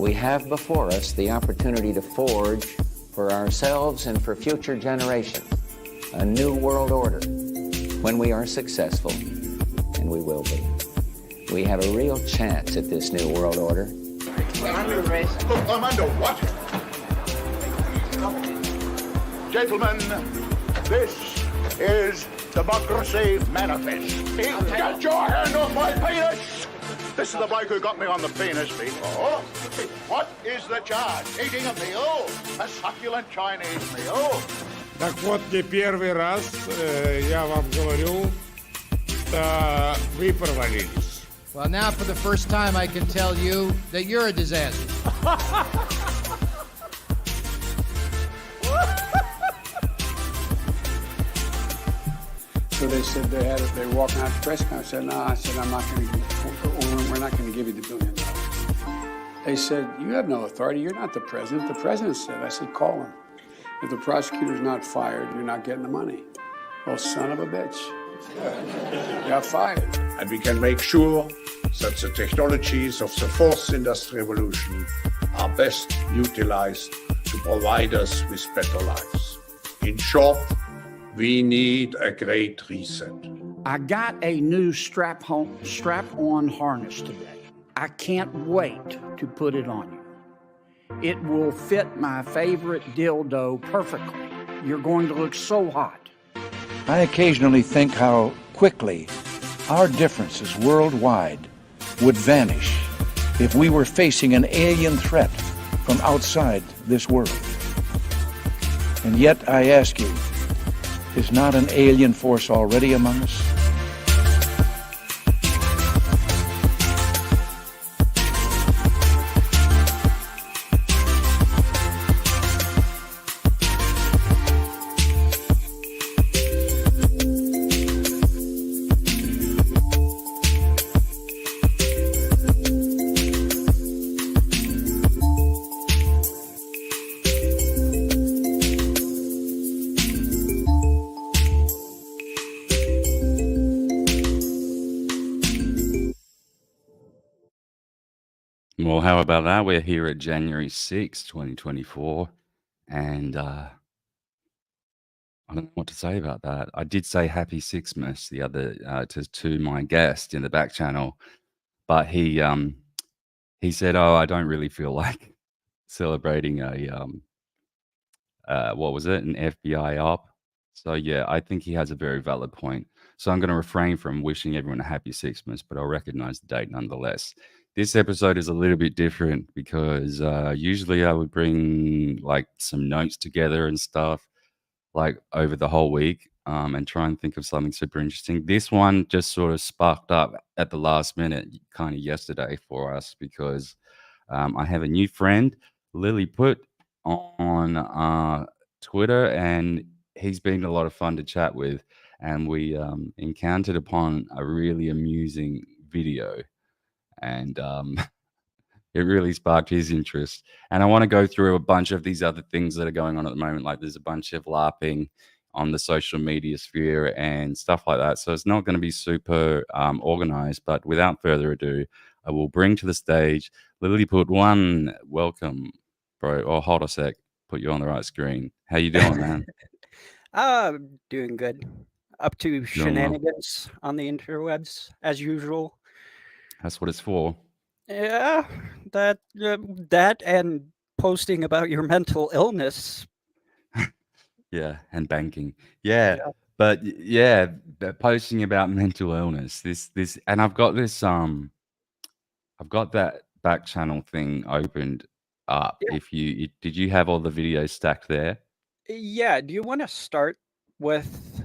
we have before us the opportunity to forge for ourselves and for future generations a new world order. When we are successful, and we will be, we have a real chance at this new world order. I'm under arrest. Look, I'm under what? Gentlemen, this is Democracy Manifest. Get your hand off my penis! This is the bloke who got me on the penis before. What is the charge? Eating a meal? A succulent Chinese meal? Так вот, не первый раз я вам говорю, что вы провалились. Well, now for the first time I can tell you that you're a disaster. So they said they were walking out the press conference. I said, no, I said, we're not going to give you the $1 billion. They said, you have no authority. You're not the president. The president said, I said, call him. If the prosecutor's not fired, you're not getting the money. Well, son of a bitch. Got fired. And we can make sure that the technologies of the fourth industrial revolution are best utilized to provide us with better lives. In short, we need a great reset. I got a new strap-on harness today. I can't wait to put it on you. It will fit my favorite dildo perfectly. You're going to look so hot. I occasionally think how quickly our differences worldwide would vanish if we were facing an alien threat from outside this world. And yet I ask you, is not an alien force already among us? Well, how about that? We're here at January 6th, 2024, and I don't know what to say about that. I did say Happy Sixmas the other to my guest in the back channel, but he said, "Oh, I don't really feel like celebrating a what was it, an FBI op." So yeah, I think he has a very valid point. So I'm going to refrain from wishing everyone a Happy Sixmas, but I'll recognize the date nonetheless. This episode is a little bit different because usually I would bring like some notes together and stuff like over the whole week and try and think of something super interesting. This one just sort of sparked up at the last minute kind of yesterday for us because I have a new friend, Lily Put, on Twitter, and he's been a lot of fun to chat with, and we encountered upon a really amusing video, and it really sparked his interest. And I want to go through a bunch of these other things that are going on at the moment. Like there's a bunch of LARPing on the social media sphere and stuff like that. So it's not going to be super organized, but without further ado, I will bring to the stage Lily Put. One, welcome, bro. Oh, hold a sec. Put you on the right screen. How you doing, man? Doing good. Up to shenanigans on the interwebs, as usual. That's what it's for. Yeah, that and posting about your mental illness. Yeah, and banking. Yeah. But yeah, posting about mental illness. This, and I've got this. I've got that back channel thing opened up. Yeah. Did you have all the videos stacked there? Yeah. Do you want to start with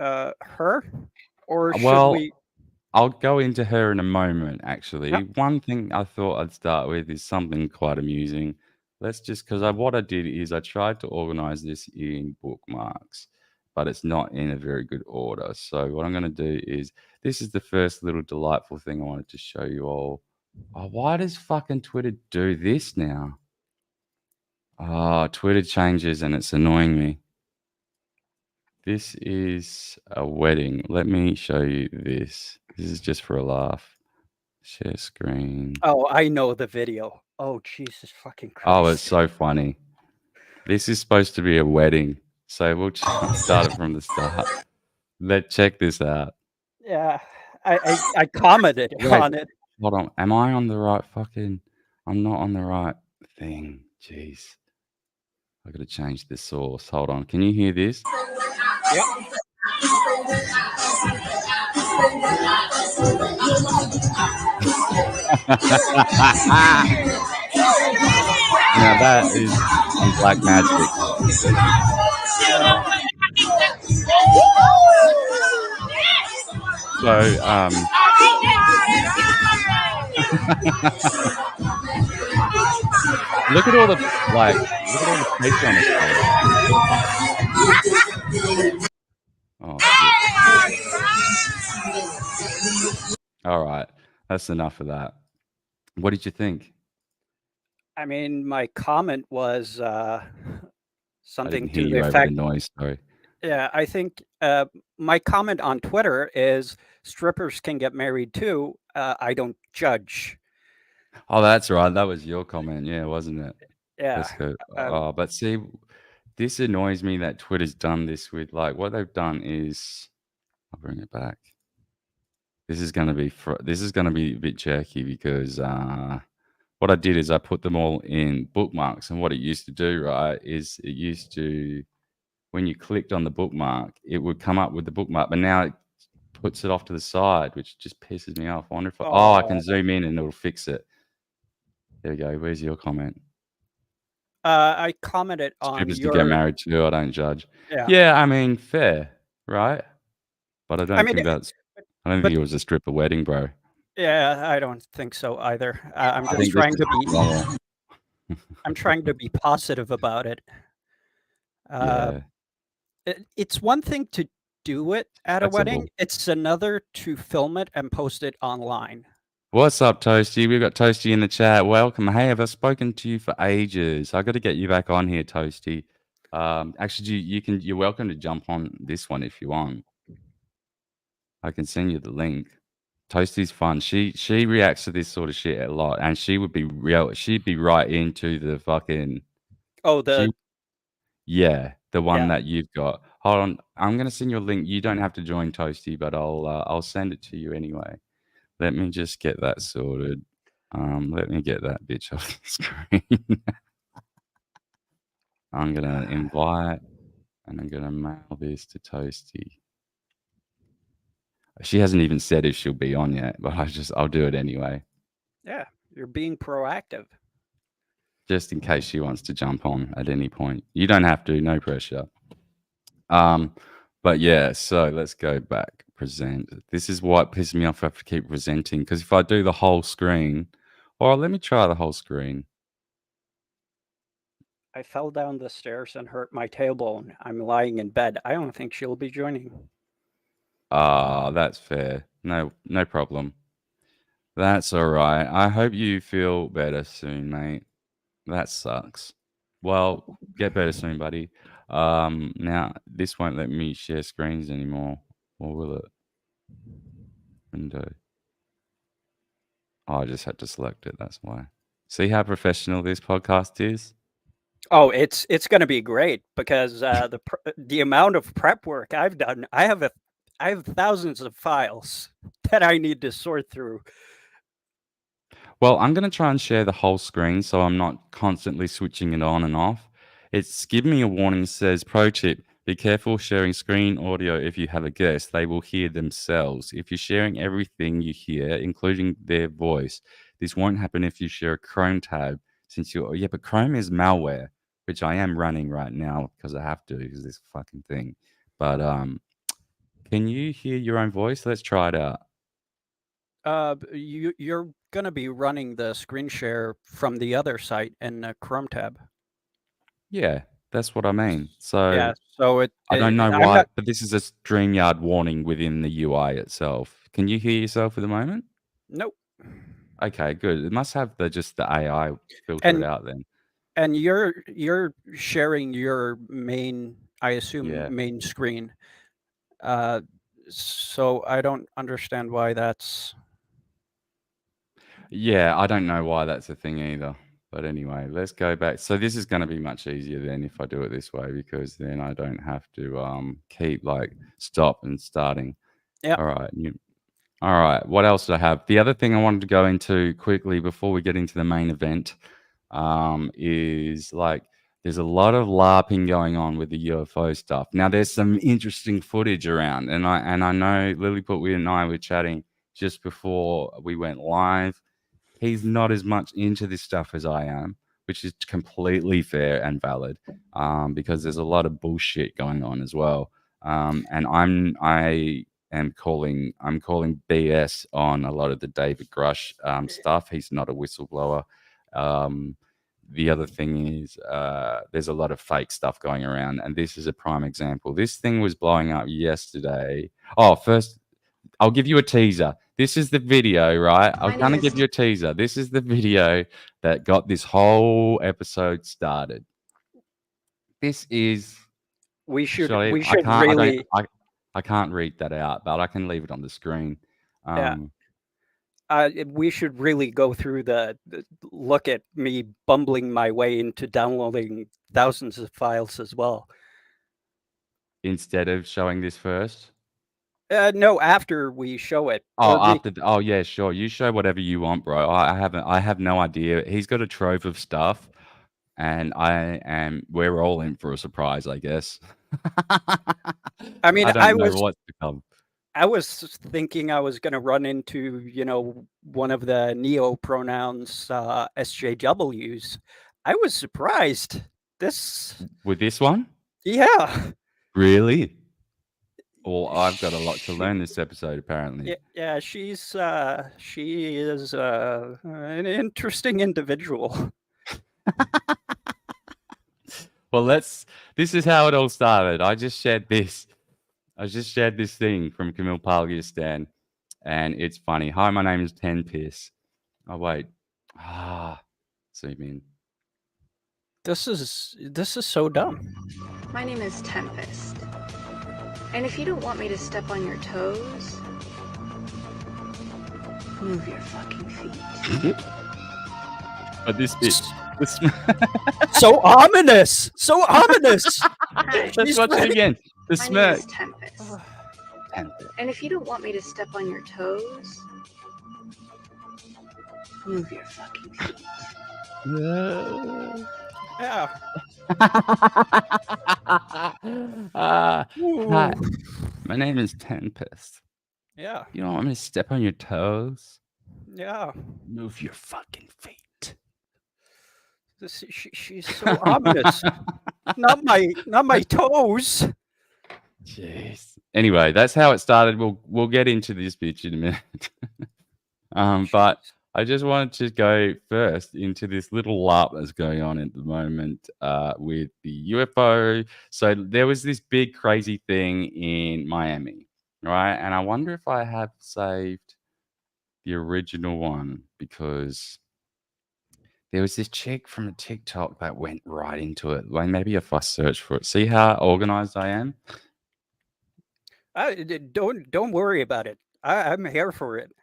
her, or should we? I'll go into her in a moment, actually. Yep. One thing I thought I'd start with is something quite amusing. Let's just, because what I did is I tried to organize this in bookmarks, but it's not in a very good order. So what I'm going to do is, this is the first little delightful thing I wanted to show you all. Oh, why does fucking Twitter do this now? Oh, Twitter changes and it's annoying me. This is a wedding. Let me show you this. This is just for a laugh. Share screen. Oh, I know the video. Oh, Jesus fucking Oh, it's Christ. so funny. This is supposed to be a wedding, so we'll start it from the start. Let's check this out. Yeah, I commented Wait, on it. hold on. Am I on the right fucking? I'm not on the right thing. Jeez, I gotta change the source. Hold on. Can you hear this? Yep. Now that is some black magic. So look at all the people on the stage. Oh shit. All right, that's enough of that. What did you think? I mean, my comment was I something didn't hear to the you over the effect. noise. Sorry. Yeah, I think my comment on Twitter is strippers can get married too. I don't judge. Oh, that's right. That was your comment, yeah, wasn't it? Yeah. Let's go. But see, this annoys me that Twitter's done this with, like, what they've done is, I'll bring it back. This is gonna be a bit jerky because what I did is I put them all in bookmarks, and what it used to do, right, is it used to, when you clicked on the bookmark, it would come up with the bookmark, but now it puts it off to the side, which just pisses me off. I wonder if I can zoom in and it'll fix it. There we go. Where's your comment? I commented on Strippers to your. get married too. I don't judge. Yeah. Yeah, I mean, fair, right? But I don't mean, think it was a stripper wedding, bro. Yeah, I don't think so either. I'm I just think trying this to is be. normal. I'm trying to be positive about it. Yeah. It's one thing to do it at a That's a wedding. bull. It's another to film it and post it online. What's up, Toasty? We've got Toasty in the chat. Welcome. Hey, have I spoken to you for ages? I got to get you back on here, Toasty. Actually, you're welcome to jump on this one if you want. I can send you the link. Toasty's fun. She reacts to this sort of shit a lot, and she would be real. She'd be right into the fucking. Oh, Yeah, the one Yeah. that you've got. Hold on, I'm gonna send you a link. You don't have to join Toasty, but I'll send it to you anyway. Let me just get that sorted. Let me get that bitch off the screen. I'm gonna invite, and I'm gonna mail this to Toasty. She hasn't even said if she'll be on yet, but I'll do it anyway, Yeah, you're being proactive. just in case she wants to jump on at any point. You don't have to, no pressure. But yeah, so let's go back. Present. This is what pisses me off. I have to keep presenting because if I do the whole screen, or let me try the whole screen. I fell down the stairs and hurt my tailbone. I'm lying in bed. I don't think she'll be joining. That's fair. No problem. That's all right. I hope you feel better soon, mate. That sucks. Well, get better soon, buddy. Now this won't let me share screens anymore, or will it? Window. Oh, I just had to select it. That's why. See how professional this podcast is? Oh, it's going to be great because the amount of prep work I've done. I have thousands of files that I need to sort through. Well, I'm going to try and share the whole screen so I'm not constantly switching it on and off. It's giving me a warning, says, pro tip, be careful sharing screen audio if you have a guest. They will hear themselves. If you're sharing everything you hear, including their voice, this won't happen if you share a Chrome tab. But Chrome is malware, which I am running right now because I have to because this fucking thing. But can you hear your own voice? Let's try it out. You're going to be running the screen share from the other site in the Chrome tab. Yeah, that's what I mean. So Yeah, so I don't know why, but this is a StreamYard warning within the UI itself. Can you hear yourself at the moment? Nope. Okay, good. It must have just the AI filter it out then. And you're sharing your main, I assume, main screen. So I don't understand why that's. Yeah, I don't know why that's a thing either. But anyway, let's go back. So this is going to be much easier then if I do it this way, because then I don't have to keep like stop and starting. Yeah. All right. All right. What else do I have? The other thing I wanted to go into quickly before we get into the main event is like there's a lot of LARPing going on with the UFO stuff. Now there's some interesting footage around, and I know Lilliput and I were chatting just before we went live. He's not as much into this stuff as I am, which is completely fair and valid, because there's a lot of bullshit going on as well. And I am calling BS on a lot of the David Grusch stuff. He's not a whistleblower. The other thing is there's a lot of fake stuff going around, and this is a prime example. This thing was blowing up yesterday. Oh, first, I'll give you a teaser. This is the video, right? I'm going to give you a teaser. This is the video that got this whole episode started. This is... We should I can't read that out, but I can leave it on the screen. We should really go through the look at me bumbling my way into downloading thousands of files as well. Instead of showing this first? No, after we show it. Oh, yeah, sure. You show whatever you want, bro. I have no idea. He's got a trove of stuff, and we're all in for a surprise, I guess. I mean, I don't know what's to come. I was thinking I was going to run into, one of the neo pronouns, SJWs. I was surprised. With this one? Yeah. Really? Well, I've got a lot to learn this episode, apparently. Yeah, she is an interesting individual. Well, this is how it all started. I just shared this thing from Camille Palgistan, and it's funny. Hi, my name is Ten Piss. Oh wait, zoom in. This is so dumb. My name is Tempest. And if you don't want me to step on your toes, move your fucking feet. But this bit, so ominous, so ominous. Let's watch it again. The My smirk. name is Tempest. And if you don't want me to step on your toes, move your fucking feet. Yeah. Hi, my name is Tempest. Yeah. You don't want me to step on your toes? Yeah. Move your fucking feet. She's so ominous. Not my toes. Jeez. Anyway, that's how it started. We'll get into this bitch in a minute. But I just wanted to go first into this little LARP that's going on at the moment with the UFO. So there was this big crazy thing in Miami, right? And I wonder if I have saved the original one, because there was this chick from a TikTok that went right into it. Like, maybe if I search for it, see how organized I am. Don't worry about it. I'm here for it.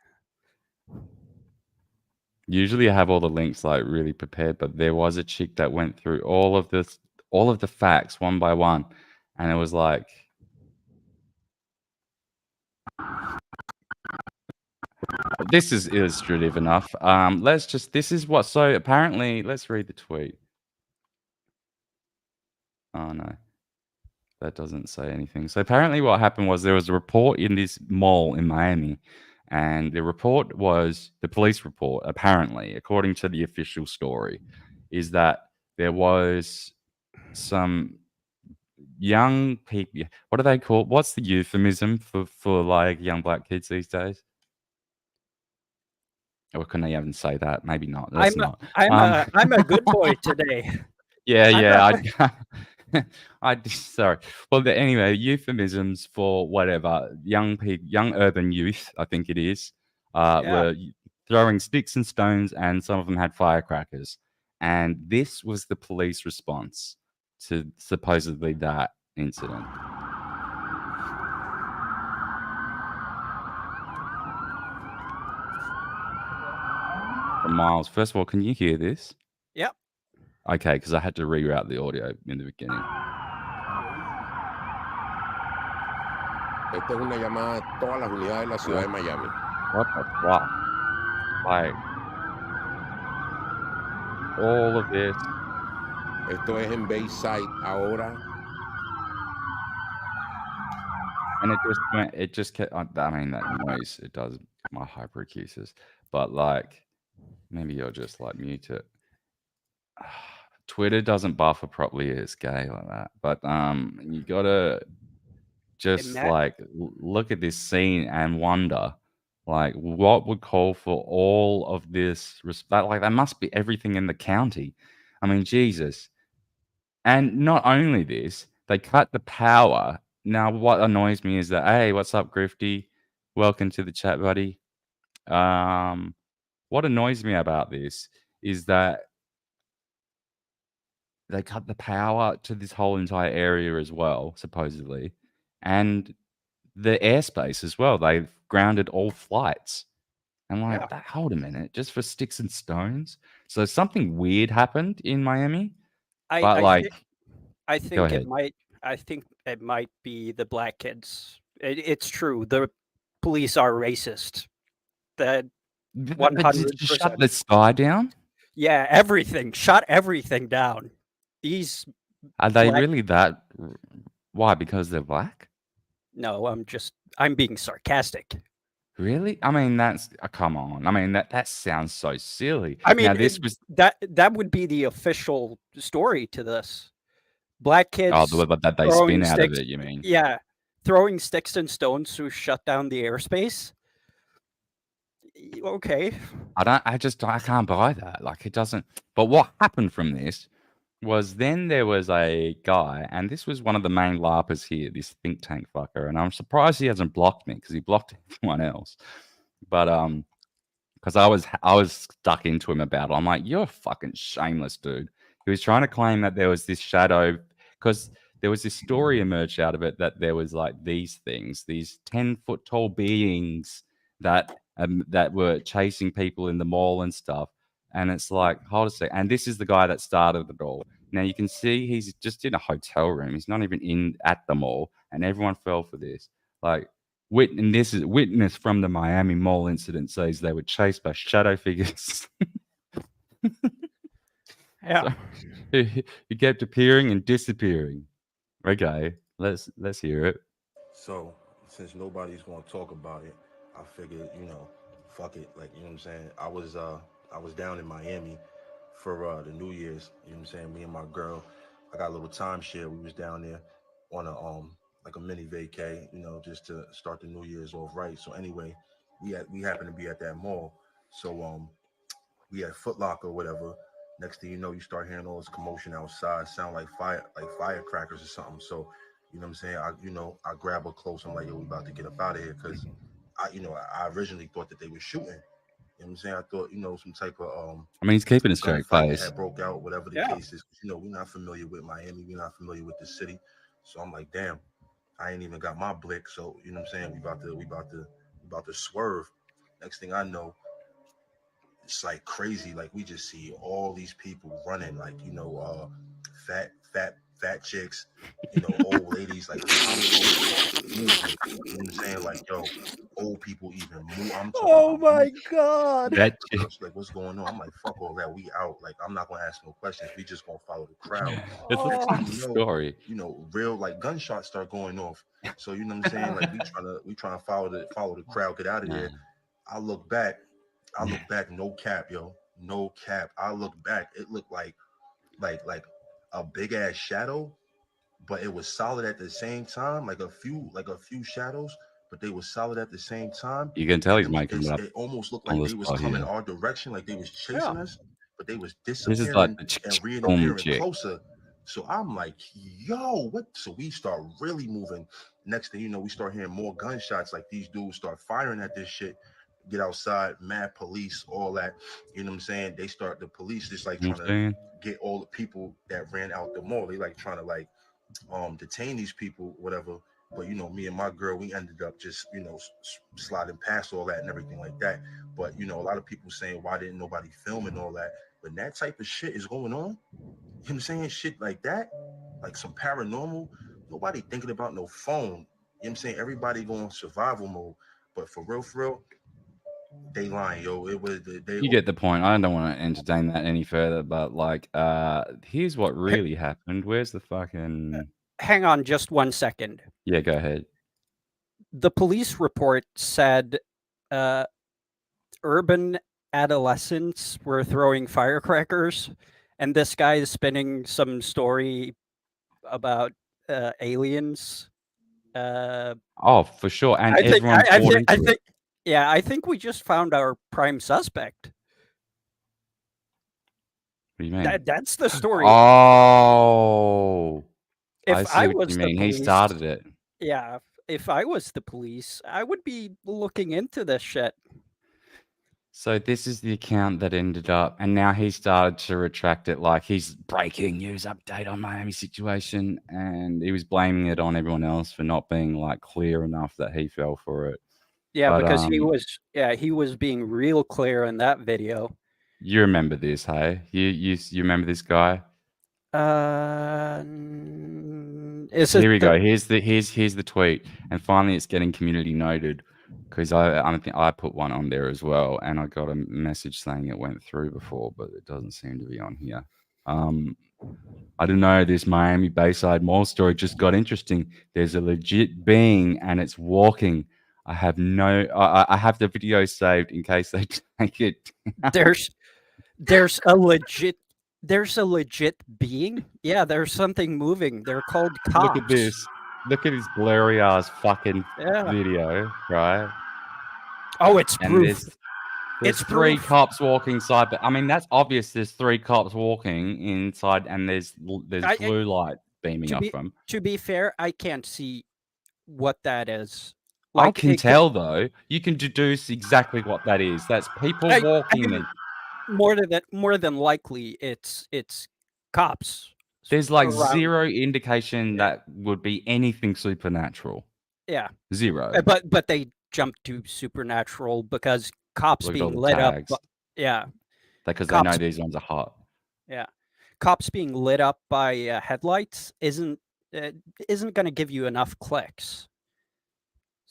Usually I have all the links like really prepared, but there was a chick that went through all of the facts one by one, and it was like, this is illustrative enough. So apparently, let's read the tweet. Oh no, that doesn't say anything. So apparently what happened was there was a report in this mall in Miami, and the report was the police report, apparently, according to the official story, is that there was some young people. What are they called? What's the euphemism for like young black kids these days? Or can I even say that? Maybe not. I'm a good boy today. Yeah. Sorry. Well, anyway, euphemisms for whatever young urban youth, I think it is, were throwing sticks and stones, and some of them had firecrackers. And this was the police response to supposedly that incident. From Miles. First of all, can you hear this? Yeah. Okay, because I had to reroute the audio in the beginning. Esta es una llamada a todas las unidades de la ciudad de Miami. What the fuck? Like, all of this. Esto es en Bayside ahora. And it just kept, I mean, that noise, it does my hyperacusis. But, like, maybe you'll just, like, mute it. Twitter doesn't buffer properly, it's gay like that. But, you gotta just, like, look at this scene and wonder, like, what would call for all of this respect? Like, that must be everything in the county. I mean, Jesus. And not only this, they cut the power. Now, what annoys me is that, hey, what's up, Grifty? Welcome to the chat, buddy. What annoys me about this is that they cut the power to this whole entire area as well, supposedly, and the airspace as well. They've grounded all flights. And like, hold a minute, just for sticks and stones. So something weird happened in Miami, but I go think ahead. I think it might be the black kids. It's true. The police are racist. That 100%. Just shut the sky down. Yeah, everything. Shut everything down. These Are they really that? Why? Because they're black? No, I'm being sarcastic. Really? I mean, that's come on. I mean, that sounds so silly. I mean, now, this was that would be the official story to this. Black kids. Oh, that they spin out of it. You mean? Yeah, throwing sticks and stones to shut down the airspace. Okay. I can't buy that. Like, it doesn't. But what happened from this was then there was a guy, and this was one of the main LARPers here, this think tank fucker, and I'm surprised he hasn't blocked me because he blocked everyone else. But because I was stuck into him about it. I'm like, you're a fucking shameless dude. He was trying to claim that there was this shadow, because there was this story emerged out of it that there was like these things, these 10-foot tall beings that were chasing people in the mall and stuff. And it's like, hold a sec. And this is the guy that started it all. Now you can see he's just in a hotel room. He's not even at the mall, and everyone fell for this. Like, witness from the Miami Mall incident says they were chased by shadow figures. Yeah, so, he kept appearing and disappearing. Okay, let's hear it. So since nobody's gonna talk about it, I figured, fuck it. Like, you know what I'm saying? I was down in Miami for the New Year's. You know what I'm saying? Me and my girl, I got a little timeshare. We was down there on a mini vacay, just to start the New Year's off right. So anyway, we happened to be at that mall. So we had Foot Locker or whatever. Next thing you know, you start hearing all this commotion outside, sound like firecrackers or something. So, you know what I'm saying? I grab her close. I'm like, yo, we about to get up out of here, because I originally thought that they were shooting. You know what I'm saying? I thought, some type of I mean, he's keeping a straight face. Had broke out, whatever the case is. We're not familiar with Miami. We're not familiar with the city. So I'm like, damn, I ain't even got my blick. So, you know what I'm saying? We about to swerve. Next thing I know, it's like crazy. Like, we just see all these people running, like, fat chicks, old ladies, like, you know what I'm saying? Like, yo, old people even move. Oh my God. Like, what's going on? I'm like, fuck all that. We out. Like, I'm not gonna ask no questions. We just gonna follow the crowd. It's a story. Real, like, gunshots start going off. So, you know what I'm saying? Like, we trying to follow the crowd, get out of there. I look back, no cap, yo. No cap. I look back, it looked like a big ass shadow, but it was solid at the same time, like a few shadows, but they were solid at the same time. You can tell he's making it up. It almost looked like they was coming our direction, like they was chasing us, but they was disappearing. This is like and reappearing closer. So I'm like, yo, what? So we start really moving. Next thing you know, we start hearing more gunshots. Like, these dudes start firing at this shit. Get outside, mad police, all that. You know what I'm saying? The police just like trying to get all the people that ran out the mall. They like trying to detain these people, whatever. But you know, me and my girl, we ended up just sliding past all that and everything like that. But you know, a lot of people saying why didn't nobody film and all that. When that type of shit is going on, you know what I'm saying, shit like that, like some paranormal, nobody thinking about no phone. You know what I'm saying? Everybody going survival mode. But for real, they lying, yo. It was they. You get the point. I don't want to entertain that any further, but like, here's what really happened. Where's the fucking? Hang on just 1 second. Yeah, go ahead. The police report said urban adolescents were throwing firecrackers, and this guy is spinning some story about aliens. Oh, for sure. And I think, everyone's bought into it. yeah, I think we just found our prime suspect. What do you mean? That's the story. Oh, I If see I what was you the mean. He police, started it. yeah, if I was the police, I would be looking into this shit. So this is the account that ended up, and now he started to retract it. Like, he's breaking news update on Miami situation, and he was blaming it on everyone else for not being like clear enough that he fell for it. Yeah, But because he was being real clear in that video. you remember this, hey? You remember this guy? Is Here it we go. Here's the tweet, and finally it's getting community noted because I think I put one on there as well, and I got a message saying it went through before, but it doesn't seem to be on here. I don't know. This Miami Bayside Mall story just got interesting. There's a legit being, and it's walking. I have the video saved in case they take it. there's a legit being. Yeah, there's something moving. They're called cops. Look at this. Look at his blurry ass fucking video, right? Oh, it's And proof. there's three cops walking inside, but I mean that's obvious. There's three cops walking inside, and there's blue light beaming off them. To be fair, I can't see what that is. I can tell though. You can deduce exactly what that is. That's people walking. More than likely, it's cops. There's like zero indication that would be anything supernatural. Yeah, zero. But they jump to supernatural because cops being lit up. Yeah, because they know these ones are hot. Yeah, cops being lit up by headlights isn't going to give you enough clicks.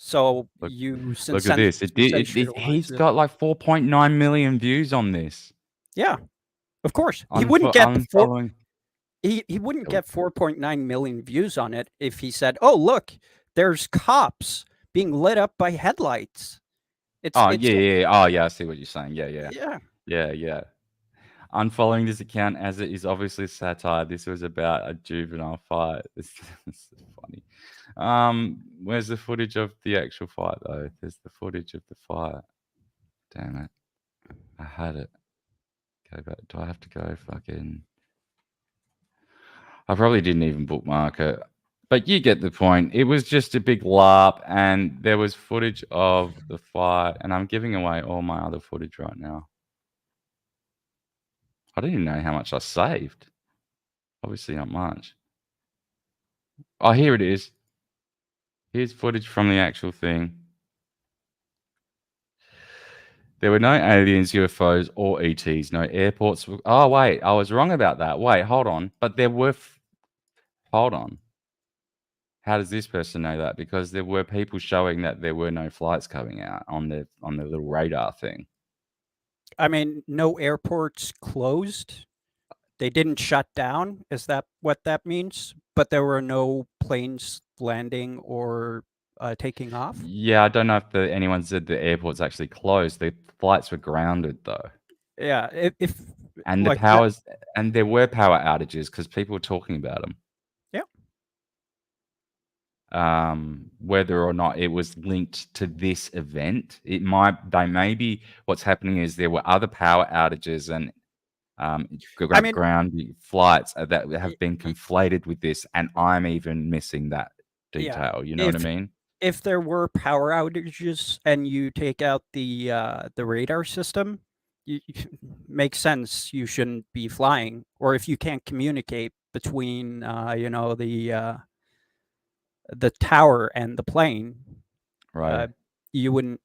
So look at this. He's got like 4.9 million views on this. Yeah, of course. He wouldn't get 4.9 million views on it if he said, "Oh, look, there's cops being lit up by headlights." Oh, I see what you're saying. Yeah. Unfollowing this account as it is obviously satire. This was about a juvenile fight. This is funny. Where's the footage of the actual fight though? There's the footage of the fight. Damn it. I had it. Go back. Do I have to go fucking... I probably didn't even bookmark it. But you get the point. It was just a big LARP, and there was footage of the fight, and I'm giving away all my other footage right now. I don't even know how much I saved. Obviously not much. Oh, here it is. Here's footage from the actual thing. There were no aliens, UFOs, or ETs. No airports. Oh, wait. I was wrong about that. Wait, hold on. But there were... Hold on. How does this person know that? Because there were people showing that there were no flights coming out on the little radar thing. I mean, no airports closed. They didn't shut down. Is that what that means? But there were no planes landing or taking off? Yeah, I don't know if anyone said the airport's actually closed. The flights were grounded, though. Yeah, and the powers and there were power outages because people were talking about them. Yeah. Whether or not it was linked to this event, maybe what's happening is there were other power outages and ground flights that have been conflated with this, and I'm even missing that detail. You know what I mean? If there were power outages and you take out the radar system, makes sense. You shouldn't be flying, or if you can't communicate between the tower and the plane, Right. you wouldn't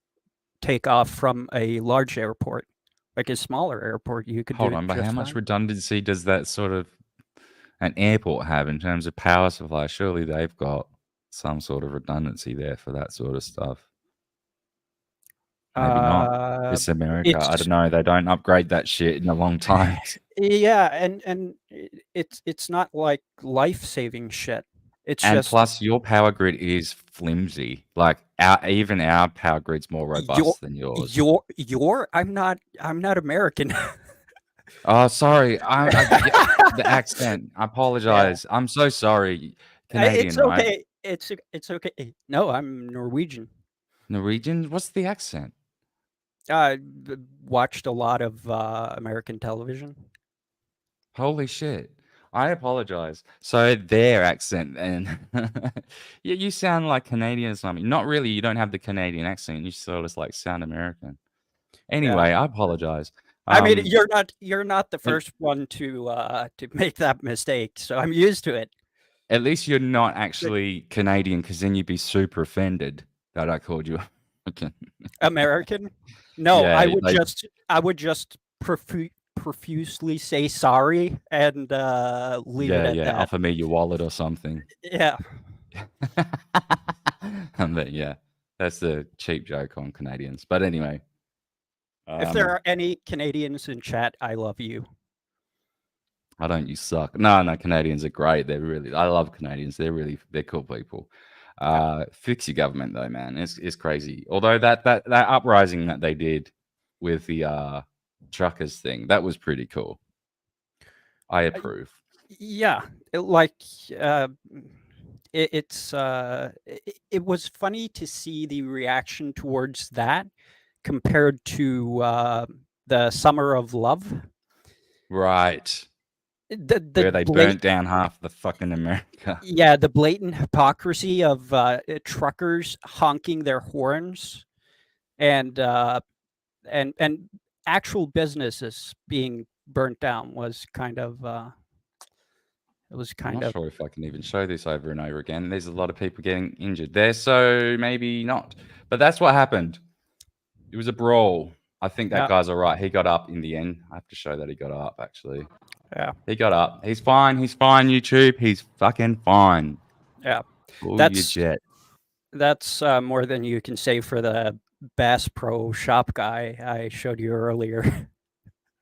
take off from a large airport. Like a smaller airport, you could Hold do it on, but how just much fine. redundancy does that sort of an airport have in terms of power supply? Surely they've got some sort of redundancy there for that sort of stuff. Maybe not. It's America. I don't know. They don't upgrade that shit in a long time. Yeah, and it's not like life-saving shit. It's And just plus, your power grid is flimsy. Like even our power grid's more robust than yours. I'm not American. Oh, sorry. Yeah, the accent. I apologize. I'm so sorry. Canadian, It's right? okay. It's okay. No, I'm Norwegian. Norwegian? What's the accent? Watched a lot of American television. Holy shit. I apologize. So their accent and yeah, you sound like Canadian or something. Not really. You don't have the Canadian accent. You sort of like sound American. Anyway, I apologize. I mean, you're not the first one to make that mistake, so I'm used to it. At least you're not actually Canadian, because then you'd be super offended that I called you American. American? No, Yeah, I would just profusely say sorry and leave it at that. offer me your wallet or something. Yeah. But yeah, that's the cheap joke on Canadians. But anyway. If there are any Canadians in chat, I love you. I don't, you suck. No, Canadians are great. I love Canadians. They're cool people. Fix your government though, man. It's crazy. Although that uprising that they did with the truckers thing, that was pretty cool. I approve. Yeah, it was funny to see the reaction towards that compared to the Summer of Love. Right. Where they burnt down half the fucking America. Yeah, the blatant hypocrisy of truckers honking their horns and actual businesses being burnt down was kind of I'm not sure if I can even show this over and over again. There's a lot of people getting injured there, so maybe not. But that's what happened. It was a brawl. I think that guy's all right. He got up in the end. I have to show that he got up, actually. Yeah. He got up. He's fine. He's fine, YouTube. He's fucking fine. Yeah. Ooh, that's more than you can say for the Bass Pro Shop guy I showed you earlier.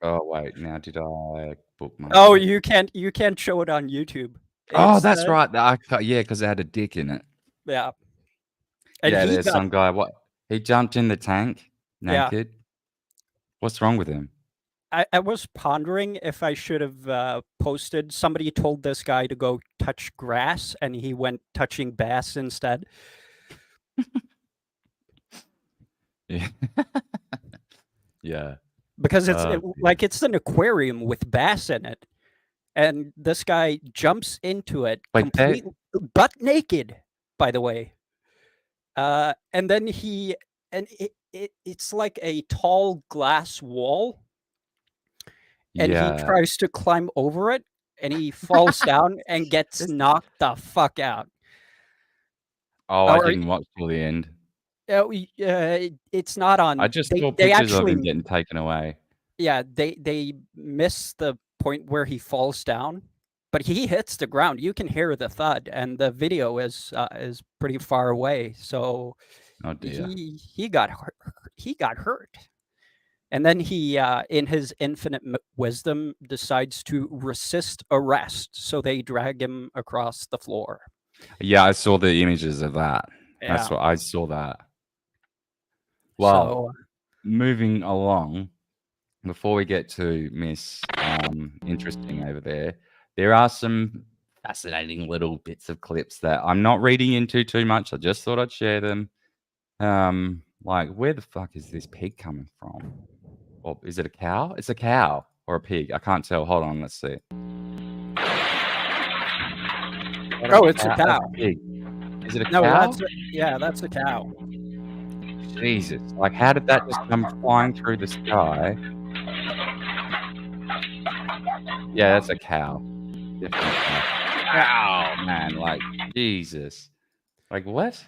Oh, wait. Now, did I bookmark? Oh, you can't show it on YouTube. Oh, that's right. Yeah, because it had a dick in it. Yeah. And yeah, there's some guy. What? He jumped in the tank naked. Yeah. What's wrong with him? I was pondering if I should have posted. Somebody told this guy to go touch grass, and he went touching bass instead. Yeah. Yeah. Because it's it's an aquarium with bass in it, and this guy jumps into it completely butt naked, by the way. And then it's like a tall glass wall. And he tries to climb over it, and he falls down and gets knocked the fuck out. Oh, I didn't watch till the end. It's not on. I just saw pictures of him getting taken away. Yeah, they miss the point where he falls down, but he hits the ground. You can hear the thud, and the video is pretty far away. So he got hurt. And then he, in his infinite wisdom, decides to resist arrest. So they drag him across the floor. Yeah, I saw the images of that. Yeah. That's what I saw that. Well, moving along, before we get to Miss Interesting over there are some fascinating little bits of clips that I'm not reading into too much. I just thought I'd share them. Like, where the fuck is this pig coming from? Or is it a cow? It's a cow or a pig. I can't tell. Hold on, let's see. Oh, it's a cow. That's a pig. Is it a No, cow? that's a cow. Jesus. Like, how did that just come flying through the sky? Yeah, that's a cow. Definitely a cow. Man, like, Jesus. Like what?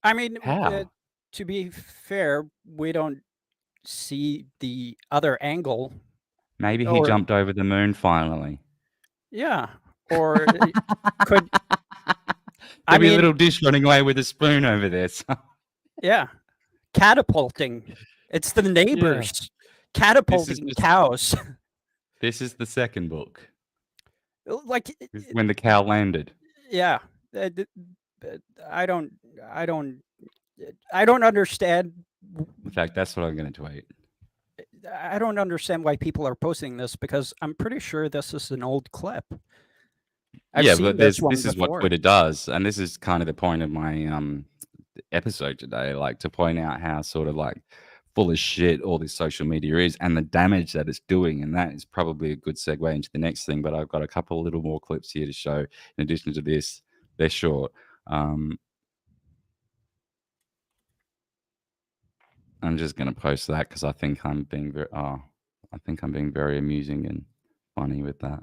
I mean, How? to be fair, we don't see the other angle. Maybe he Or jumped over the moon finally. yeah, or could There'll be a mean, little dish running away with a spoon over there. So. yeah, catapulting. It's the neighbors catapulting just- cows. This is the second book. Like This is when the cow landed. yeah, I don't understand. In fact, that's what I'm going to tweet. I don't understand why people are posting this because I'm pretty sure this is an old clip. I've Yeah, seen but this one this is what before. Twitter does, and this is kind of the point of my episode today, like to point out how sort of like full of shit all this social media is and the damage that it's doing, and that is probably a good segue into the next thing. But I've got a couple of little more clips here to show. In addition to this, they're short. I'm just going to post that because I think I'm being very amusing and funny with that.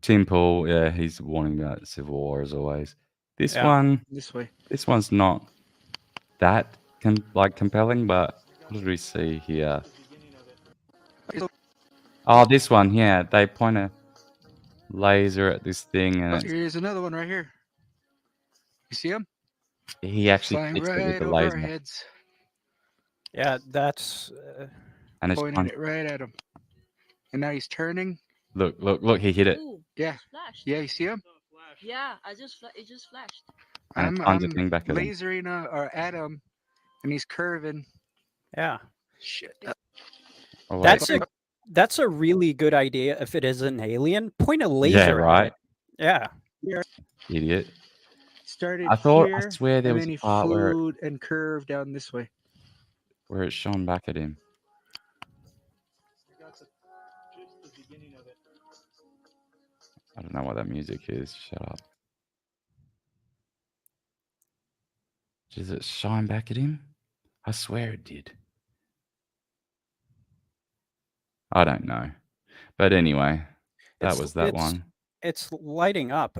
Tim Paul, yeah, he's warning about civil war as always. This one, This way. this one's not that compelling, but what did we see here? Oh, this one, yeah, they point a laser at this thing, and Here's another one right here. You see him? he actually Flying fixed it with right the over our laser, heads, Yeah, that's and it's pointing it right at him. And now he's turning. look, he hit it, Yeah. Flashed. Yeah, you see him? Yeah, it just flashed. and I'm it tons of thing back at him. lasering or at him, and he's curving. yeah. Shit. Oh, wait. That's a really good idea if it is an alien. Point a laser. Yeah, at right. it. Yeah. Idiot. Started I here, swear there and was then a he part flew and curved down this way. where it shone back at him. I don't know what that music is. Shut up. Does it shine back at him? I swear it did. I don't know. But anyway, that was that one. It's lighting up.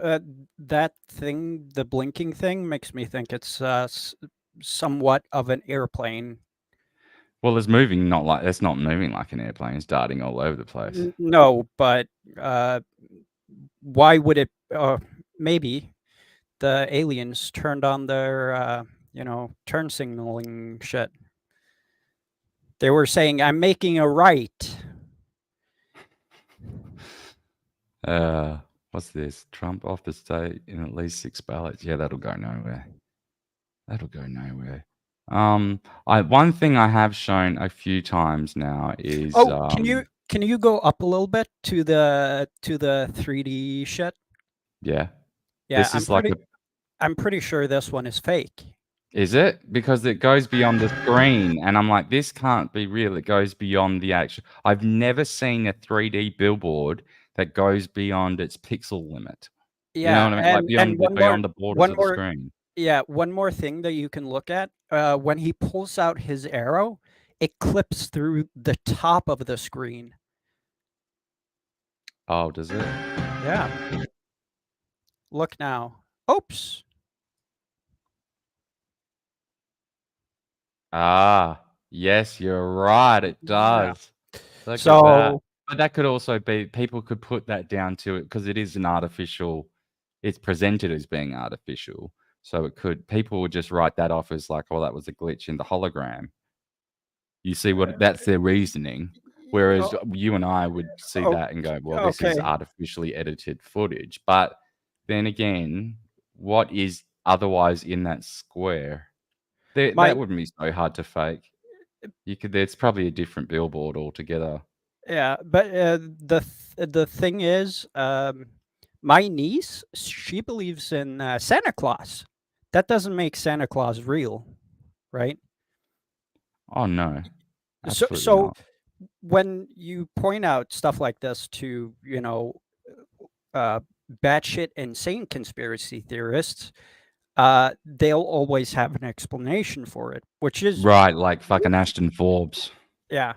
That thing, the blinking thing, makes me think it's somewhat of an airplane. Well, it's not moving like an airplane. It's darting all over the place. No, but why would it? Maybe the aliens turned on their, turn signaling shit. They were saying, "I'm making a right." What's this? Trump off the state in at least 6 ballots. Yeah, that'll go nowhere. One thing I have shown a few times now is Can you go up a little bit to the 3D shit? Yeah. Yeah, This is I'm pretty sure this one is fake. Is it? Because it goes beyond the screen, and I'm like, this can't be real. It goes beyond the actual. I've never seen a 3D billboard that goes beyond its pixel limit. Yeah, you know what I mean? and Like beyond the borders of the screen. Yeah, one more thing that you can look at. When he pulls out his arrow, it clips through the top of the screen. Oh, does it? Yeah. Look now. Oops. Ah, yes, you're right. It does. Look at So- that. But that could also be, people could put that down to it because it is an artificial, it's presented as being artificial. So people would just write that off as like, oh, that was a glitch in the hologram. You see that's their reasoning. Whereas you and I would see that and go, well, this is okay. artificially edited footage. But then again, what is otherwise in that square? That wouldn't be so hard to fake. There's probably a different billboard altogether. Yeah, but the thing is, my niece, she believes in Santa Claus. That doesn't make Santa Claus real, right? Oh no. So Absolutely not. when you point out stuff like this to, batshit insane conspiracy theorists, they'll always have an explanation for it, which is Right, like fucking Ashton Forbes. yeah.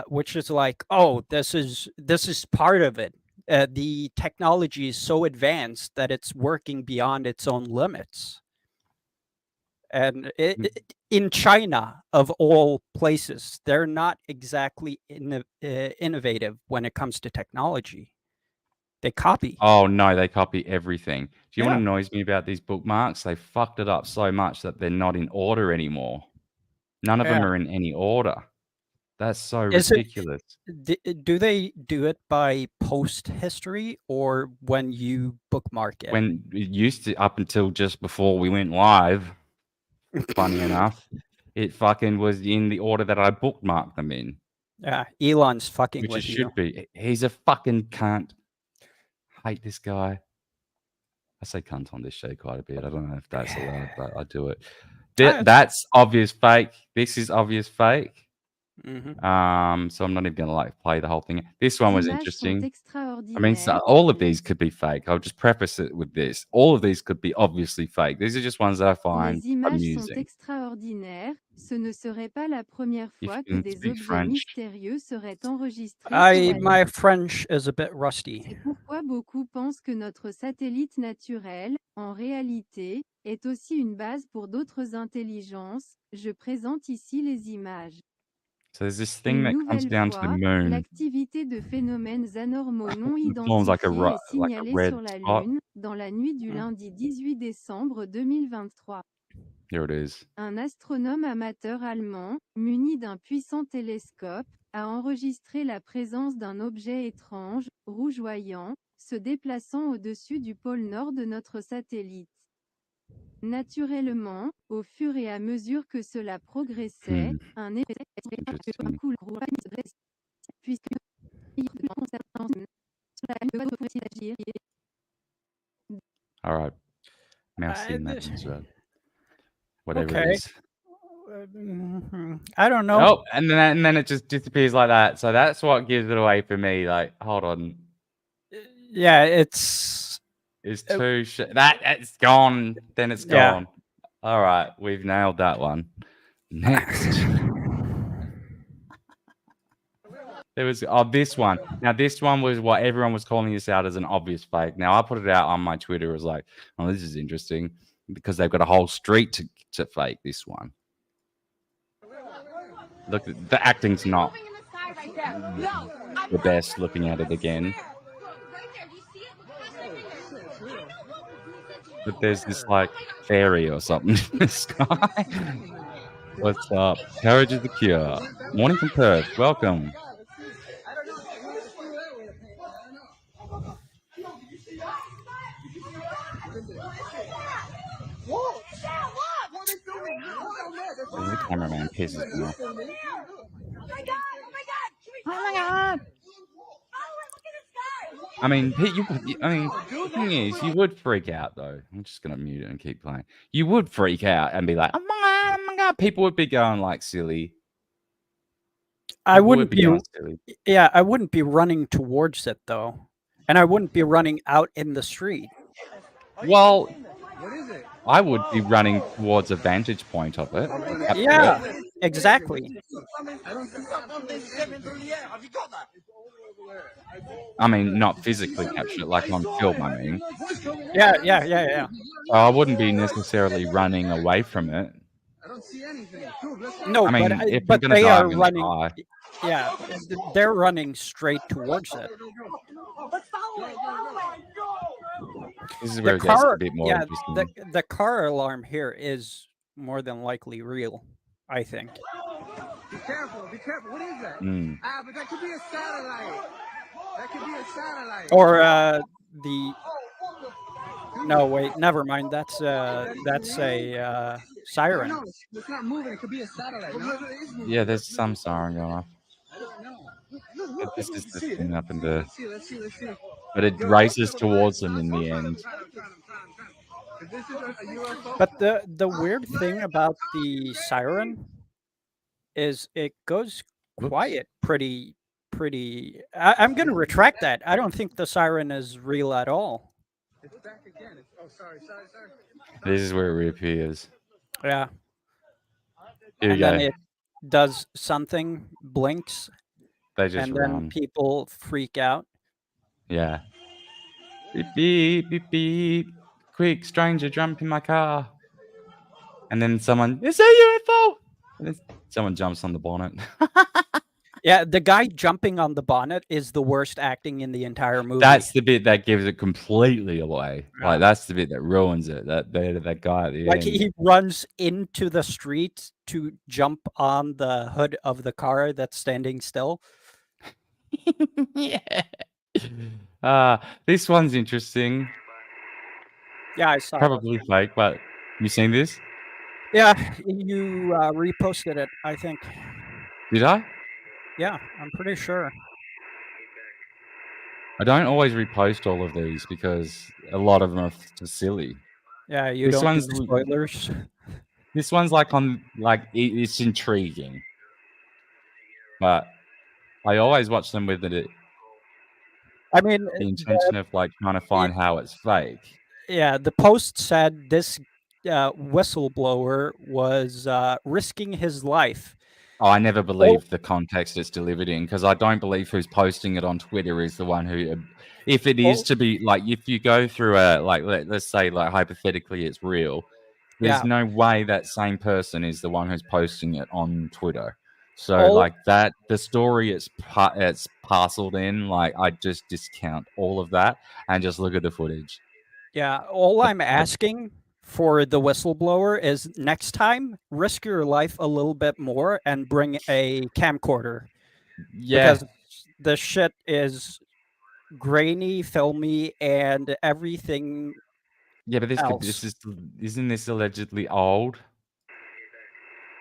Which is like, oh, this is part of it. the technology is so advanced that it's working beyond its own limits. And in China, of all places, they're not exactly innovative when it comes to technology. They copy. Oh no, they copy everything. Do you know what Yeah. annoys me about these bookmarks? They fucked it up so much that they're not in order anymore. None of them Yeah. are in any order. That's so Is it? ridiculous. Do they do it by post history or when you bookmark it? When it used to, up until just before we went live, funny enough, it fucking was in the order that I bookmarked them in, Yeah, Elon's fucking which it with you. should be. He's a fucking cunt. Hate this guy. I say cunt on this show quite a bit. I don't know if that's allowed, but I do it. That's obvious fake. This is obvious fake. Mhm. So I'm not even gonna like play the whole thing. This one was Images sont interesting. I mean, so extraordinaires. all of these could be fake. I'll just preface it with this. All of these could be obviously fake. These are just ones that I find Les images sont amusing. extraordinaires. Ce ne serait pas la première If fois you que can des speak objets French. mystérieux seraient enregistrés sur la My Lune. French is a bit rusty. C'est pourquoi beaucoup pensent que notre satellite naturel, en réalité, est aussi une base pour d'autres intelligences. Je présente ici les images. So there's this thing Une that comes nouvelle down to the fois, moon. l'activité de phénomènes anormaux non It forms like a identifiés est like a signalée red sur la spot. Lune, dans la nuit du lundi 18 décembre 2023. Here it is. Un astronome amateur allemand, muni d'un puissant télescope, a enregistré la présence d'un objet étrange, rougeoyant, se déplaçant au-dessus du pôle nord de notre satellite. Naturellement, au fur et à mesure que cela progressait, un effet Interesting. puisque All right. Merci, mademoiselle. Whatever Okay. it is. I don't know. Oh, and then it just disappears like that. So that's what gives it away for me. Like, hold on. Yeah, it's too it's gone. Then it's Yeah. gone. All right, we've nailed that one. Next. There was this one. Now this one was what everyone was calling this out as an obvious fake. Now I put it out on my Twitter. It was like, oh, this is interesting because they've got a whole street to fake this one. Look, the acting's not the best. Looking at it again, but there's this like fairy or something in the sky. What's up? Courage is the cure. Morning from Perth. Welcome. The cameraman pisses me off. Oh my god! I mean, the thing is, you would freak out though. I'm just gonna mute it and keep playing. You would freak out and be like, "Oh my god!" People would be going like silly. I People wouldn't would be going silly. Yeah, I wouldn't be running towards it though. And I wouldn't be running out in the street. Well, I would be running towards a vantage point of it. Yeah, exactly. I mean, not physically capture it, like on film, I mean. Yeah. So I wouldn't be necessarily running away from it. No, I mean, if but I'm gonna they die, are I'm gonna running. die. Yeah, they're running straight towards it. This is where it gets a bit more interesting. The car alarm here is more than likely real, I think. Be careful. What is that? But that could be a satellite. Or no, wait, never mind. That's a siren. No, it's not moving. It could be a satellite. Yeah, there's some siren going off. But this is the thing up in the. Let's see. But it races towards them in the end. But the weird thing about the siren is it goes quiet pretty. I'm going to retract that. I don't think the siren is real at all. It's back again. Sorry. This is where it reappears. Yeah. Here you and go. then it does something, blinks, They just and run. then people freak out. Yeah. Beep, beep, beep, beep. Quick, stranger, jump in my car. And then someone, it's a UFO! And then someone jumps on the bonnet. Yeah, the guy jumping on the bonnet is the worst acting in the entire movie. That's the bit that gives it completely away. Yeah. Like, that's the bit that ruins it. That guy at the Like, end. he runs into the street to jump on the hood of the car that's standing still. Yeah. This one's interesting. Yeah, I saw Probably fake, but you seen this? Yeah, you reposted it, I think. Did I? Yeah, I'm pretty sure. I don't always repost all of these because a lot of them are silly. Yeah, you don't do spoilers. This one's like it's intriguing, but I always watch them with the intention of like trying to find how it's fake. Yeah, the post said this whistleblower was risking his life. Oh, I never believe the context it's delivered in because I don't believe who's posting it on Twitter is the one who, if it is to be like, if you go through let's say like hypothetically it's real, there's no way that same person is the one who's posting it on Twitter. So like that, the story it's parceled in, like I just discount all of that and just look at the footage. Yeah, all I'm asking for the whistleblower is next time risk your life a little bit more and bring a camcorder. Yeah, because the shit is grainy, filmy, and everything. Yeah, but isn't this allegedly old?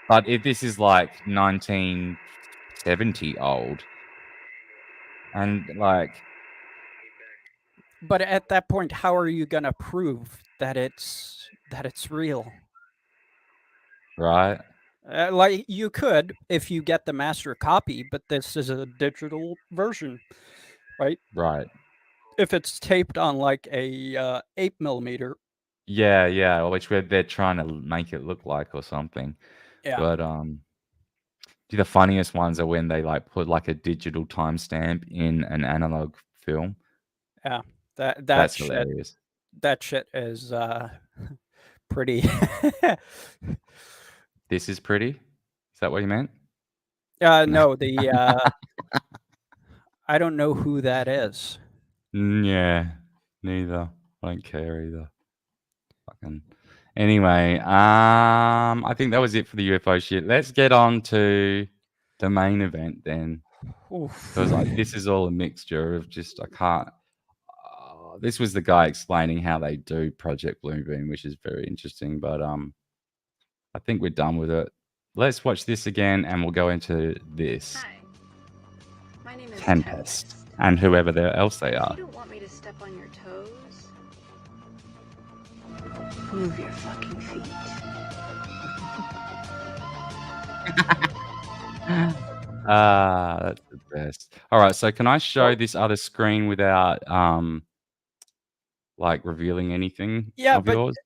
But if this is like 1970 old, and like, but at that point, how are you gonna prove that it's real? Right. Like you could if you get the master copy, but this is a digital version, right? Right. If it's taped on like a 8mm. Yeah, which they're trying to make it look like or something. Yeah. But the funniest ones are when they like put like a digital timestamp in an analog film. Yeah, that's hilarious. That shit is pretty. This is pretty? Is that what you meant? No, I don't know who that is. Yeah, neither. I don't care either. Fucking. Anyway, I think that was it for the UFO shit. Let's get on to the main event then. Because this is all a mixture of just, I can't. This was the guy explaining how they do Project Bluebeam, which is very interesting. But I think we're done with it. Let's watch this again, and we'll go into this. Hi. My name is Tempest, and whoever else they are. You don't want me to step on your toes? Move your fucking feet. That's the best. All right, so can I show this other screen without like revealing anything of but yours?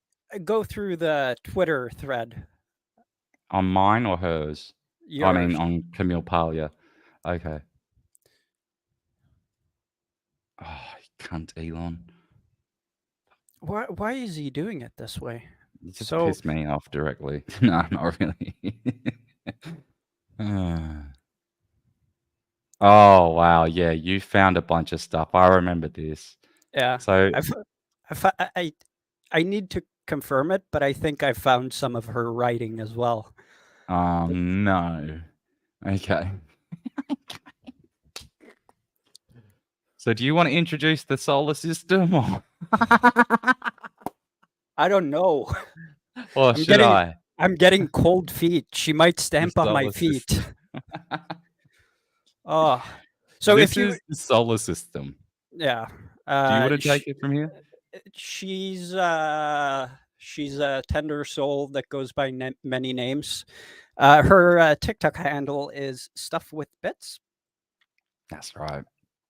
Go through the Twitter thread. On mine or hers? Yours. I mean, on Camille Paglia. Okay. Oh, you cunt, Elon. Why is he doing it this way? It just pissed me off directly. No, not really. Oh, wow. Yeah, you found a bunch of stuff. I remember this. Yeah. So I need to confirm it, but I think I found some of her writing as well. No. Okay. So do you want to introduce the solar system or? I don't know. Or I'm getting cold feet. She might stamp on my feet. Oh, so this if you is the solar system. Yeah. Do you want to take it from here? She's a tender soul that goes by many names. Her TikTok handle is Stuff with Bits. That's right.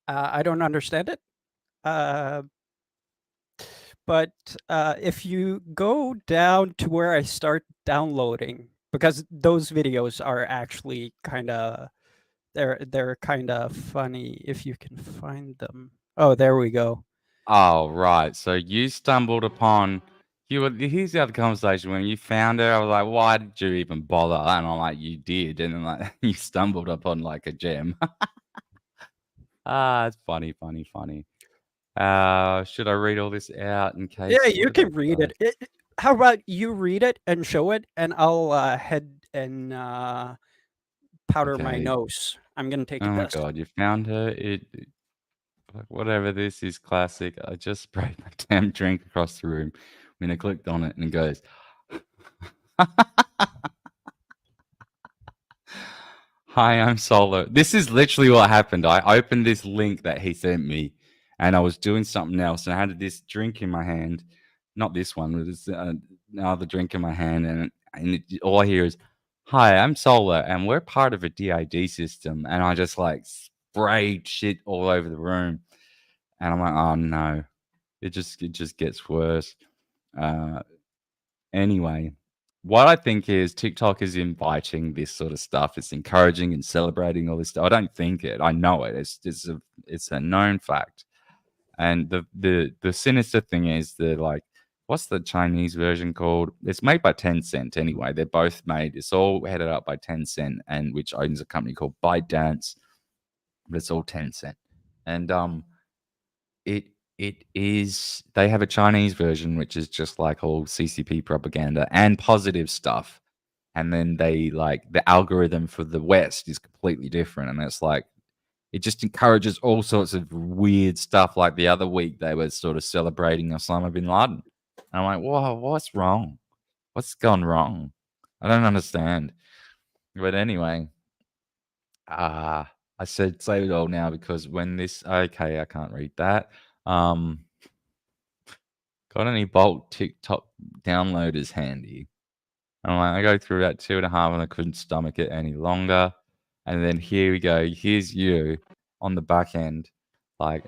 I don't understand it. But if you go down to where I start downloading, because those videos are actually kind of they're kind of funny if you can find them. Oh, there we go. Oh, right. So you stumbled upon here's the other conversation. When you found her, I was like, why did you even bother? And I'm like, you did. And then like you stumbled upon like a gem. It's funny. Should I read all this out in case? Yeah, you can read it. How about you read it and show it, and I'll head and powder my Okay. nose. I'm gonna take Oh a my piss. god, you found her. Whatever this is classic. I just sprayed my damn drink across the room when I clicked on it and it goes. Hi, I'm Solo. This is literally what happened. I opened this link that he sent me and I was doing something else and I had this drink in my hand. Not this one, but it's another drink in my hand. And all I hear is, hi, I'm Solo and we're part of a DID system. And I just like sprayed shit all over the room. And I'm like, oh no, it just gets worse. Anyway, what I think is TikTok is inviting this sort of stuff. It's encouraging and celebrating all this stuff. I don't think it. I know it. It's a known fact. And the sinister thing is that like, what's the Chinese version called? It's made by Tencent anyway. They're both made. It's all headed up by Tencent, and which owns a company called ByteDance. But it's all Tencent, and it is, they have a Chinese version which is just like all CCP propaganda and positive stuff, and then they like the algorithm for the West is completely different, and it's like it just encourages all sorts of weird stuff. Like the other week they were sort of celebrating Osama bin Laden, and I'm like, whoa, what's wrong? What's gone wrong? I don't understand. But anyway, I said save it all now because when this, okay, I can't read that. Got any bulk TikTok downloaders handy? And I go through that 2.5 and I couldn't stomach it any longer. And then here we go. Here's you on the back end. Like,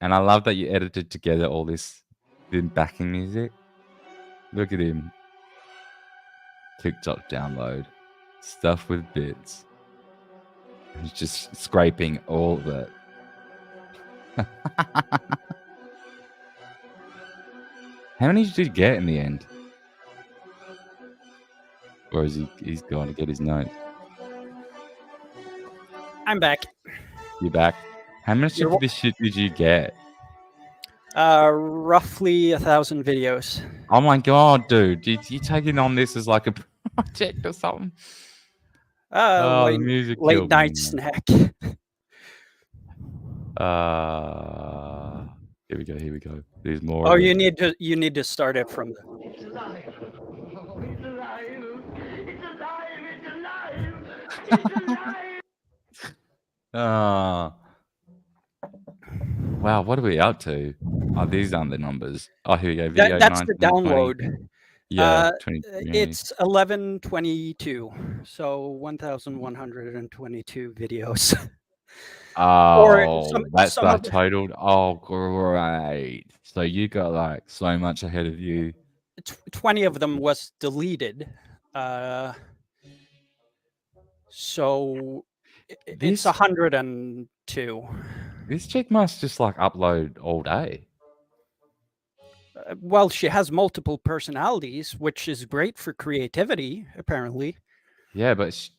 and I love that you edited together all this backing music. Look at him. TikTok download. Stuff with bits. He's just scraping all of it. How many did you get in the end? Or is he's going to get his notes? I'm back. You're back. How much of this shit did you get? Roughly 1,000 videos. Oh my god, dude. You taking on this as like a project or something? The music late night me, snack. Here we go. There's more. Oh, you need to start it from the. It's alive. It's alive. It's alive. It's alive. It's alive. Wow, what are we up to? Oh, these aren't the numbers. Oh, here we go. Video That's the 19, download. 20. Yeah, 20. It's 1122, so 1,122 videos. Oh, that's titled. Oh, great. So you got like so much ahead of you. 20 of them was deleted. So it's 102. This chick must just like upload all day. Well, she has multiple personalities, which is great for creativity, apparently. Yeah, but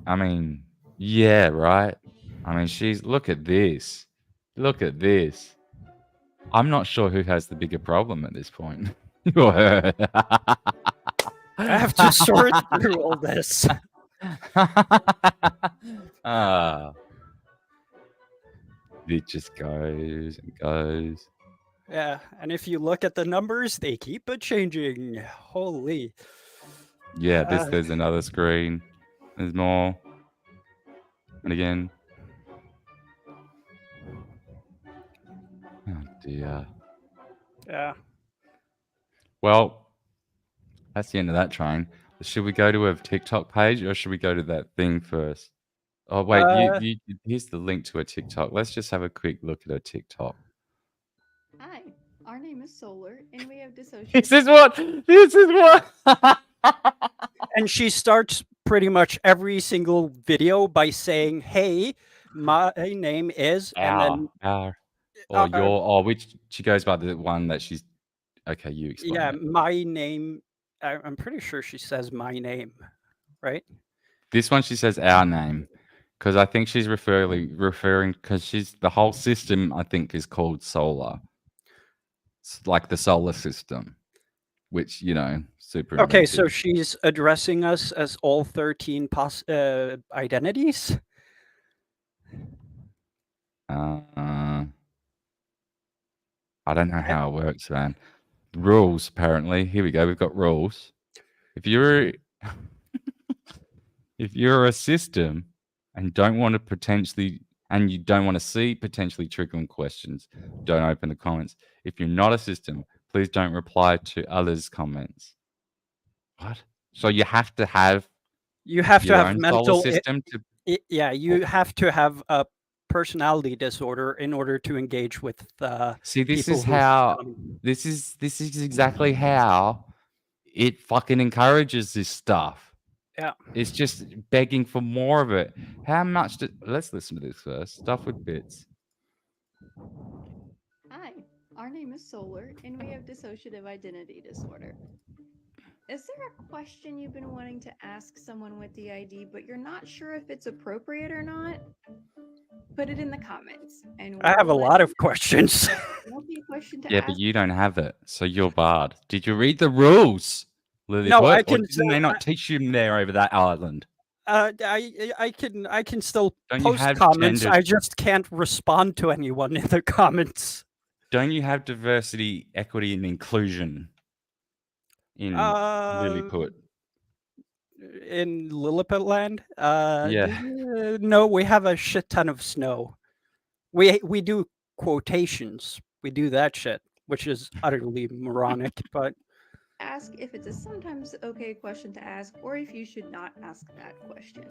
I mean, yeah, right. I mean, look at this. Look at this. I'm not sure who has the bigger problem at this point. Or her. I have to sort through all this. It just goes and goes. Yeah, and if you look at the numbers, they keep changing. Holy. Yeah, there's another screen. There's more. And again. Oh dear. Yeah. Well, that's the end of that train. Should we go to a TikTok page or should we go to that thing first? Oh wait, here's the link to a TikTok. Let's just have a quick look at a TikTok. Hi, our name is Solar, and we have dissociative. This is what. And she starts pretty much every single video by saying, "Hey, my name is," and then Or or which she goes by the one that she's. Okay, you explain Yeah, it. my name. I'm pretty sure she says my name, right? This one she says our name, because I think she's referring because she's the whole system. I think is called solar. It's like the solar system, which super Okay, so inventive. she's addressing us as all 13 identities. I don't know how it works, man. Rules, apparently. Here we go. We've got rules. If you're a system and don't want to you don't want to see potentially triggering questions, don't open the comments. If you're not a system, please don't reply to others' comments. What? So you have to have your own solar system to. You have to have a personality disorder in order to engage with See, this people is how this is exactly how it fucking encourages this stuff. Yeah. It's just begging for more of it. How much let's listen to this first. Stuff with bits. Hi, our name is Solar, and we have dissociative identity disorder. Is there a question you've been wanting to ask someone with the ID, but you're not sure if it's appropriate or not? Put it in the comments. And I have a lot of questions. Question to Yeah, ask. but you don't have it, so you're barred. Did you read the rules, Lilliput? No, I or can didn't they not teach you there over that island? I can still Don't you post have comments. gender- I just can't respond to anyone in the comments. Don't you have diversity, equity, and inclusion in Lilliput? In Lilliput land? Yeah. No, we have a shit ton of snow. We do quotations. We do that shit, which is utterly moronic, but Ask if it's a sometimes okay question to ask, or if you should not ask that question.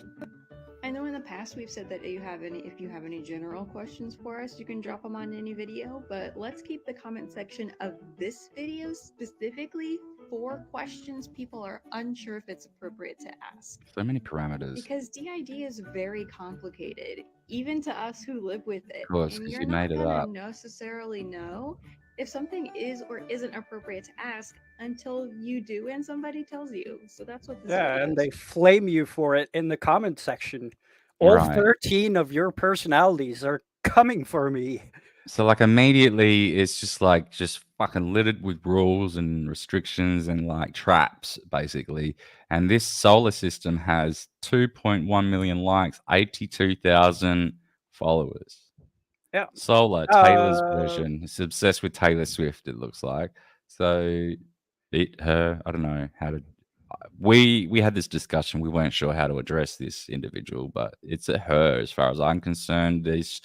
I know in the past we've said that if you have any general questions for us, you can drop them on any video, but let's keep the comment section of this video specifically for questions people are unsure if it's appropriate to ask. So many parameters. Because DID is very complicated, even to us who live with it. Of course, and 'cause you're you not made it gonna up. necessarily know if something is or isn't appropriate to ask until you do and somebody tells you. So that's what this video and is. they flame you for it in the comment section. All Right. 13 of your personalities are coming for me. So like immediately it's just fucking littered with rules and restrictions and like traps basically. And this solar system has 2.1 million likes, 82,000 followers. Yeah. Solar, Taylor's version. It's obsessed with Taylor Swift, it looks like. So I don't know how to we had this discussion. We weren't sure how to address this individual, but it's a her as far as I'm concerned. There's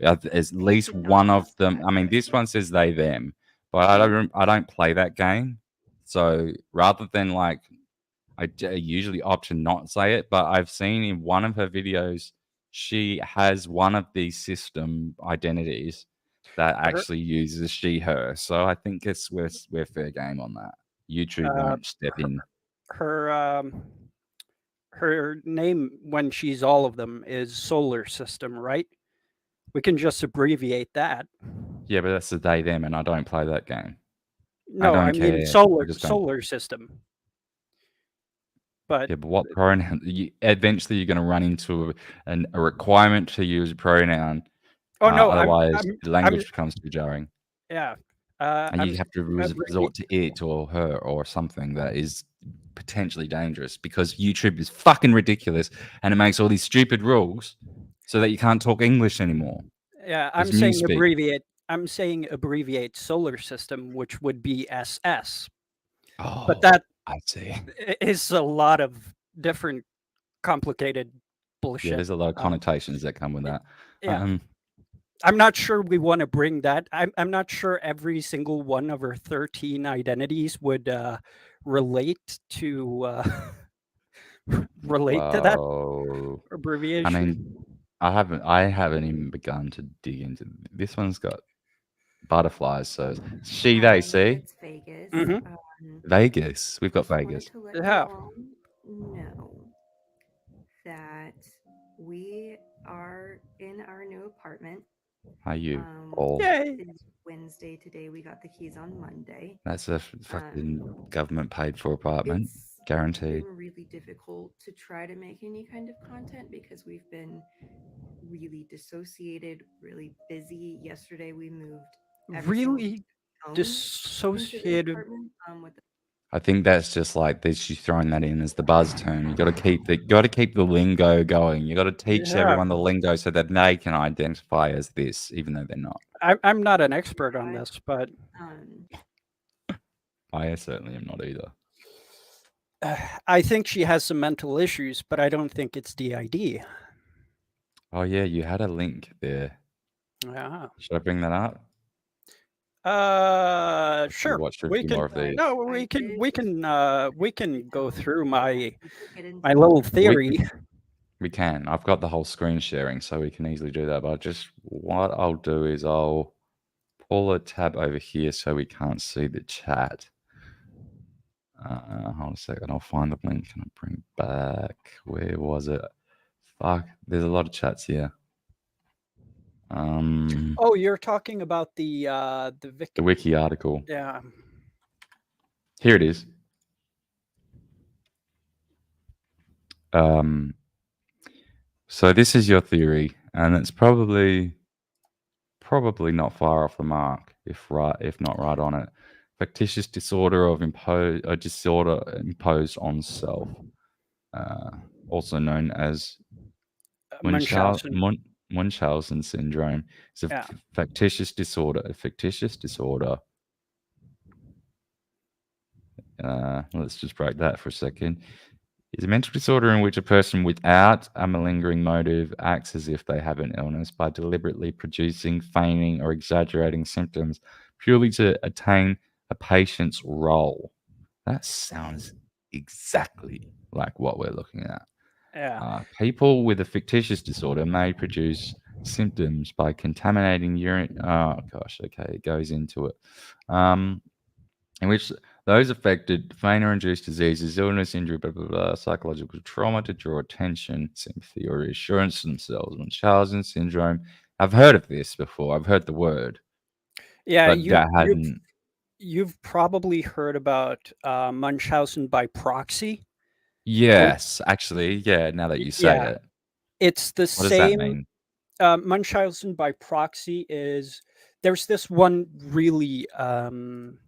at least one of them. I mean, this one says they them, but I don't play that game. So rather than I usually opt to not say it, but I've seen in one of her videos she has one of these system identities that actually uses she her. So I think we're fair game on that. YouTube won't step in. Her name when she's all of them is Solar System, right? We can just abbreviate that. Yeah, but that's the they them, and I don't play that game. No, I mean solar system. But yeah, but what pronoun? Eventually, you're going to run into a requirement to use a pronoun. Oh no! Otherwise, the language becomes too jarring. Yeah, and you have to resort to it or her or something that is potentially dangerous because YouTube is fucking ridiculous and it makes all these stupid rules so that you can't talk English anymore. Yeah, I'm saying abbreviate. I'm saying abbreviate solar system, which would be SS. Oh, but that I see is a lot of different complicated bullshit. Yeah, there's a lot of connotations that come with that. Yeah. I'm not sure we want to bring that. I'm not sure every single one of our 13 identities would relate to to that abbreviation. I mean, I haven't even begun to dig into this. One's got butterflies, so she they see It's Vegas. Vegas. We've got Vegas. To let you all know that we are in our new apartment. How you all? It's Wednesday today. We got the keys on Monday. That's a fucking government paid for apartment, It's guaranteed. been really difficult to try to make any kind of content because we've been really dissociated, really busy. Yesterday we moved every single Really phone into the dissociated. apartment with the I think that's just like she's throwing that in as the buzz term. You got to keep the lingo going. You got to teach Yeah. everyone the lingo so that they can identify as this, even though they're not. I'm not an expert on this, but I certainly am not either. I think she has some mental issues, but I don't think it's DID. Oh yeah, you had a link there. Yeah. Should I bring that up? Sure. Watched a We few can. more of these. No, we can go through my little theory. We can. I've got the whole screen sharing, so we can easily do that. But what I'll do is I'll pull a tab over here so we can't see the chat. Hold a second. I'll find the link and I'll bring it back. Where was it? Fuck. There's a lot of chats here. Oh, you're talking about the wiki article. Yeah. Here it is. So this is your theory, and it's probably not far off the mark, if not right on it. Factitious disorder of disorder imposed on self, also known as Munchausen syndrome. It's a factitious disorder. Let's just break that for a second. Is a mental disorder in which a person without a malingering motive acts as if they have an illness by deliberately producing, feigning, or exaggerating symptoms purely to attain a patient's role. That sounds exactly like what we're looking at. Yeah. People with a fictitious disorder may produce symptoms by contaminating urine. Oh gosh, okay, it goes into it. In which those affected feign or induce diseases, illness, injury, blah, blah, blah, psychological trauma to draw attention, sympathy, or reassurance to themselves. Munchausen syndrome. I've heard of this before. I've heard the word. Yeah, but you've probably heard about Munchausen by proxy. Yes, actually, yeah. Now that you say it, it's the same. What does that mean? Munchausen by proxy is. There's this one really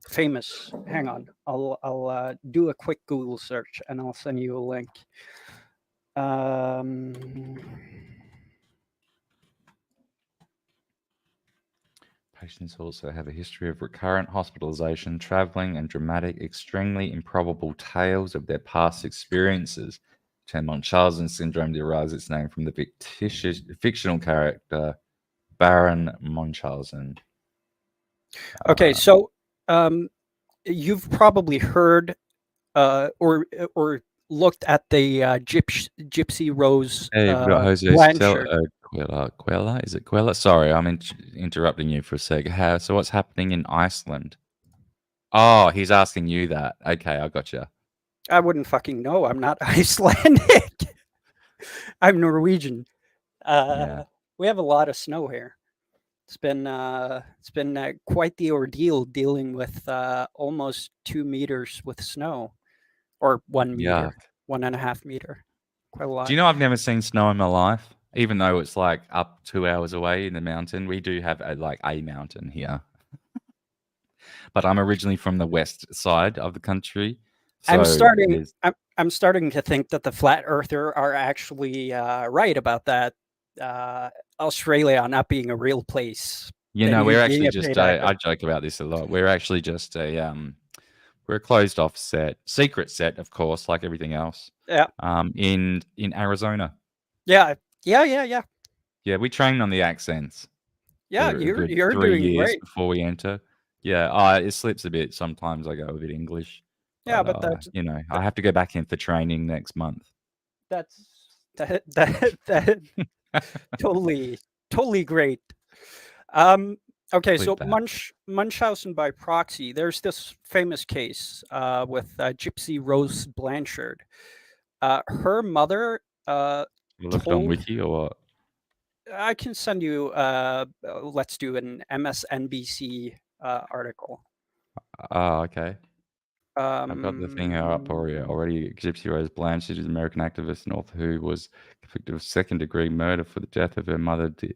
famous. Hang on, I'll do a quick Google search and I'll send you a link. Patients also have a history of recurrent hospitalization, traveling, and dramatic, extremely improbable tales of their past experiences. The term Munchausen syndrome derives its name from the fictional character Baron Munchausen. Okay, so you've probably heard or looked at the Gypsy Rose Blanchard. Quella? Is it Quella? Sorry, I'm interrupting you for a sec. So what's happening in Iceland? Oh, he's asking you that. Okay, I gotcha. I wouldn't fucking know. I'm not Icelandic. I'm Norwegian. We have a lot of snow here. It's been quite the ordeal dealing with almost 2 meters with snow, or 1 meter, 1.5 meter. Quite a lot. Do you know I've never seen snow in my life, even though it's like up 2 hours away in the mountain. We do have a mountain here, but I'm originally from the west side of the country. So I'm starting to think that the flat earther are actually right about that. Australia not being a real place. We're actually just I joke about this a lot. We're actually just we're a closed off secret set, of course, like everything else. Yeah. In Arizona. Yeah, we train on the accents. Yeah, you're 3 doing years great before we enter. Yeah, it slips a bit sometimes. I go a bit English. Yeah, but that's I have to go back in for training next month. That's totally great. Okay, so Munchausen by proxy. There's this famous case with Gypsy Rose Blanchard. Her mother You looked on Wiki or what? I can send you. Let's do an MSNBC article. Oh, okay. I've got the thing up Um, already. Gypsy Rose Blanchard is an American activist and author who was convicted of second-degree murder for the death of her mother, Dee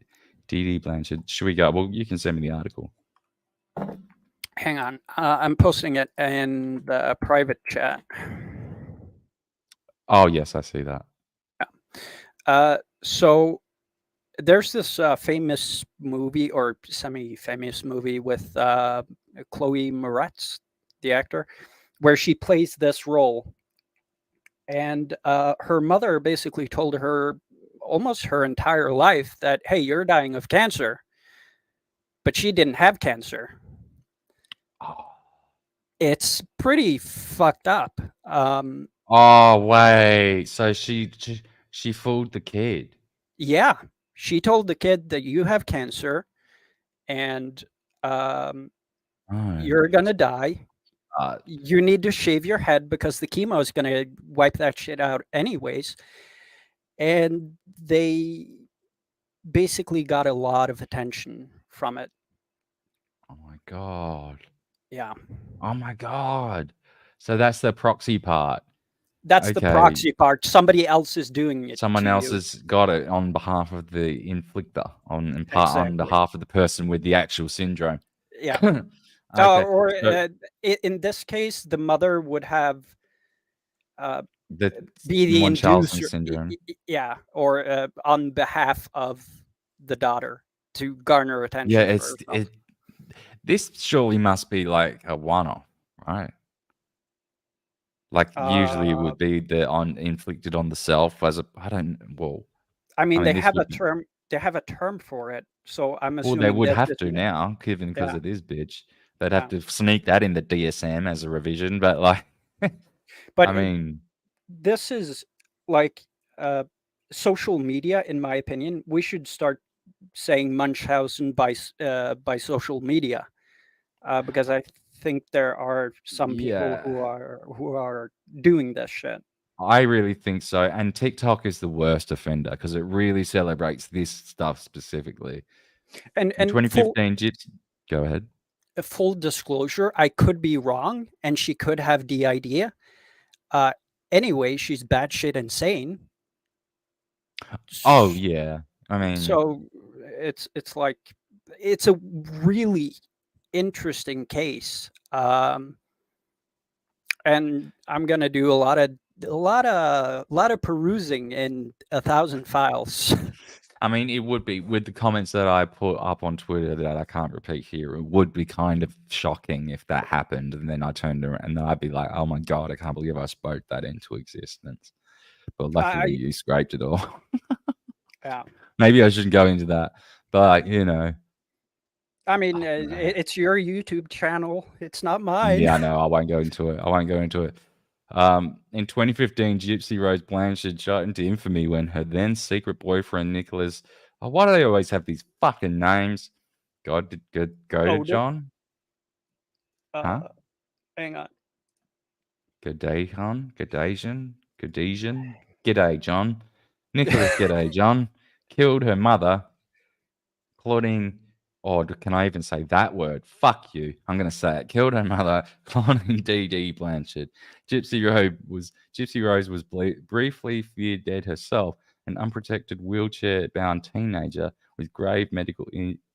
Dee Blanchard. Should we go? Well, you can send me the article. Hang on. I'm posting it in the private chat. Oh, yes, I see that. So there's this famous movie or semi-famous movie with Chloe Moretz, the actor, where she plays this role. And her mother basically told her almost her entire life that, hey, you're dying of cancer. But she didn't have cancer. It's pretty fucked up. Oh, wait. So she fooled the kid. Yeah. She told the kid that you have cancer and you're going to die. You need to shave your head because the chemo is going to wipe that shit out anyways. And they basically got a lot of attention from it. Oh my God. Yeah. Oh my God. So that's the proxy part. That's the proxy part. Somebody else is doing it. Someone to else you. has got it on behalf of the inflictor, on behalf of the person with the actual syndrome. Yeah. Okay. Or So in this case, the mother would have the be the Munchausen inducer. syndrome. Yeah, or on behalf of the daughter to garner attention. Yeah, for herself. this surely must be like a one-off, right? Like usually it would be inflicted on the self as a I mean, they this have a would be- term. They have a term for it. So I'm Well, assuming they would that have this to is- now, given because Yeah. it is bitch. They'd have to sneak that in the DSM as a revision, but like, But I mean, this is like social media, in my opinion. We should start saying Munchausen by social media, because I think there are some people who are doing this shit. I really think so. And TikTok is the worst offender because it really celebrates this stuff specifically. And in 2015, Gypsy, go ahead. A full disclosure, I could be wrong, and she could have the idea. Anyway, she's batshit insane. Oh yeah, I mean, so it's like it's a really interesting case, and I'm gonna do a lot of perusing in 1,000 files. I mean, it would be with the comments that I put up on Twitter that I can't repeat here. It would be kind of shocking if that happened, and then I turned around and I'd be like, "Oh my God, I can't believe I spoke that into existence." But luckily, you scraped it all. Yeah. Maybe I shouldn't go into that, but you know. I mean, it's your YouTube channel. It's not mine. Yeah, no, I won't go into it. In 2015, Gypsy Rose Blanchard shot into infamy when her then secret boyfriend Nicholas. Oh, why do they always have these fucking names? God, did go to John? Huh? Hang on. G'day, G'day, John. Nicholas, g'day, John. Killed her mother, Claudine. Or can I even say that word? Fuck you. I'm going to say it. Killed her mother, Claudine D.D. Blanchard. Gypsy Rose was briefly feared dead herself, an unprotected wheelchair-bound teenager with grave medical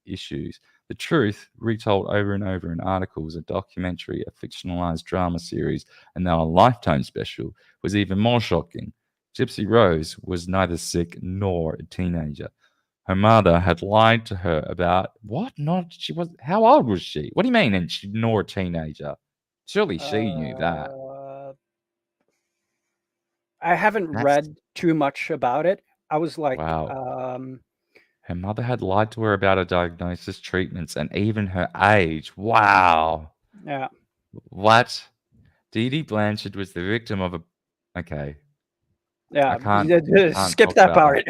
issues. The truth, retold over and over in articles, a documentary, a fictionalized drama series, and now a Lifetime special, was even more shocking. Gypsy Rose was neither sick nor a teenager. Her mother had lied to her about what? She was. How old was she? What do you mean? And nor a teenager? Surely she knew that. I haven't read too much about it. I was like, wow. Her mother had lied to her about her diagnosis, treatments, and even her age. Wow. Yeah. What? Dee Dee Blanchard was the victim of a. Okay. Yeah. I can't skip that part.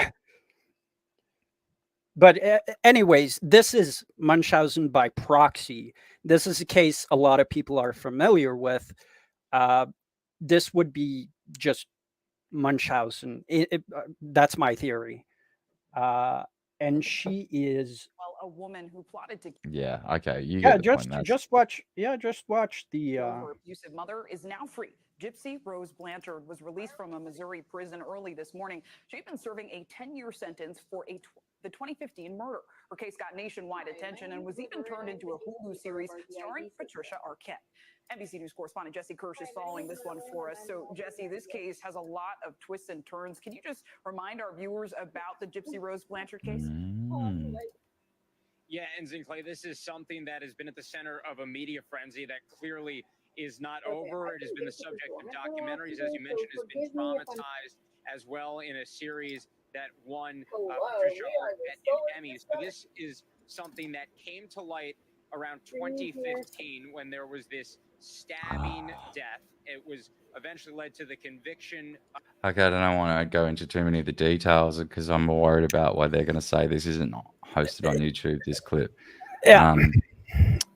But anyways, this is Munchausen by proxy. This is a case a lot of people are familiar with. This would be just Munchausen. That's my theory. and she is. Well, a woman who plotted to Yeah, okay, you Yeah, get the point. That's just watch. Yeah, just watch the. kill her abusive mother is now free. Gypsy Rose Blanchard was released from a Missouri prison early this morning. She'd been serving a 10-year sentence for the 2015 murder. Her case got nationwide attention and was even turned into a Hulu series starring Patricia Arquette. NBC News correspondent Jesse Kirsch is following this one for us. So, Jesse, this case has a lot of twists and turns. Can you just remind our viewers about the Gypsy Rose Blanchard case? Yeah, and Zinkley, this is something that has been at the center of a media frenzy that clearly is not over. It has been the subject of documentaries, as you mentioned, has been dramatized as well in a series that won Patricia Arquette an Emmy. So this is something that came to light around 2015 when there was this stabbing death. It was eventually led to the conviction. Okay, I don't want to go into too many of the details because I'm more worried about what they're going to say. This isn't hosted on YouTube, this clip. Yeah.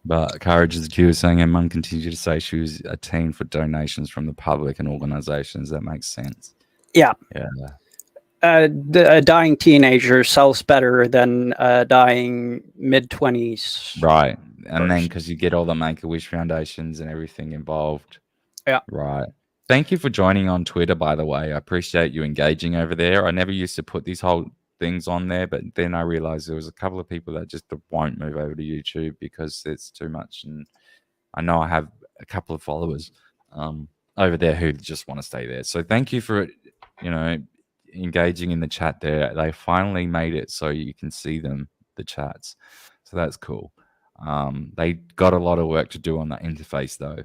But Courage is accused, saying her mum continued to say she was a teen for donations from the public and organizations. That makes sense. Yeah. Yeah. A dying teenager sells better than a dying mid-20s. Right. And then because you get all the Make-A-Wish foundations and everything involved. Yeah. Right. Thank you for joining on Twitter, by the way. I appreciate you engaging over there. I never used to put these whole things on there, but then I realized there was a couple of people that just won't move over to YouTube because it's too much. And I know I have a couple of followers over there who just want to stay there. So thank you for, engaging in the chat there. They finally made it so you can see them, the chats. So that's cool. They got a lot of work to do on that interface though.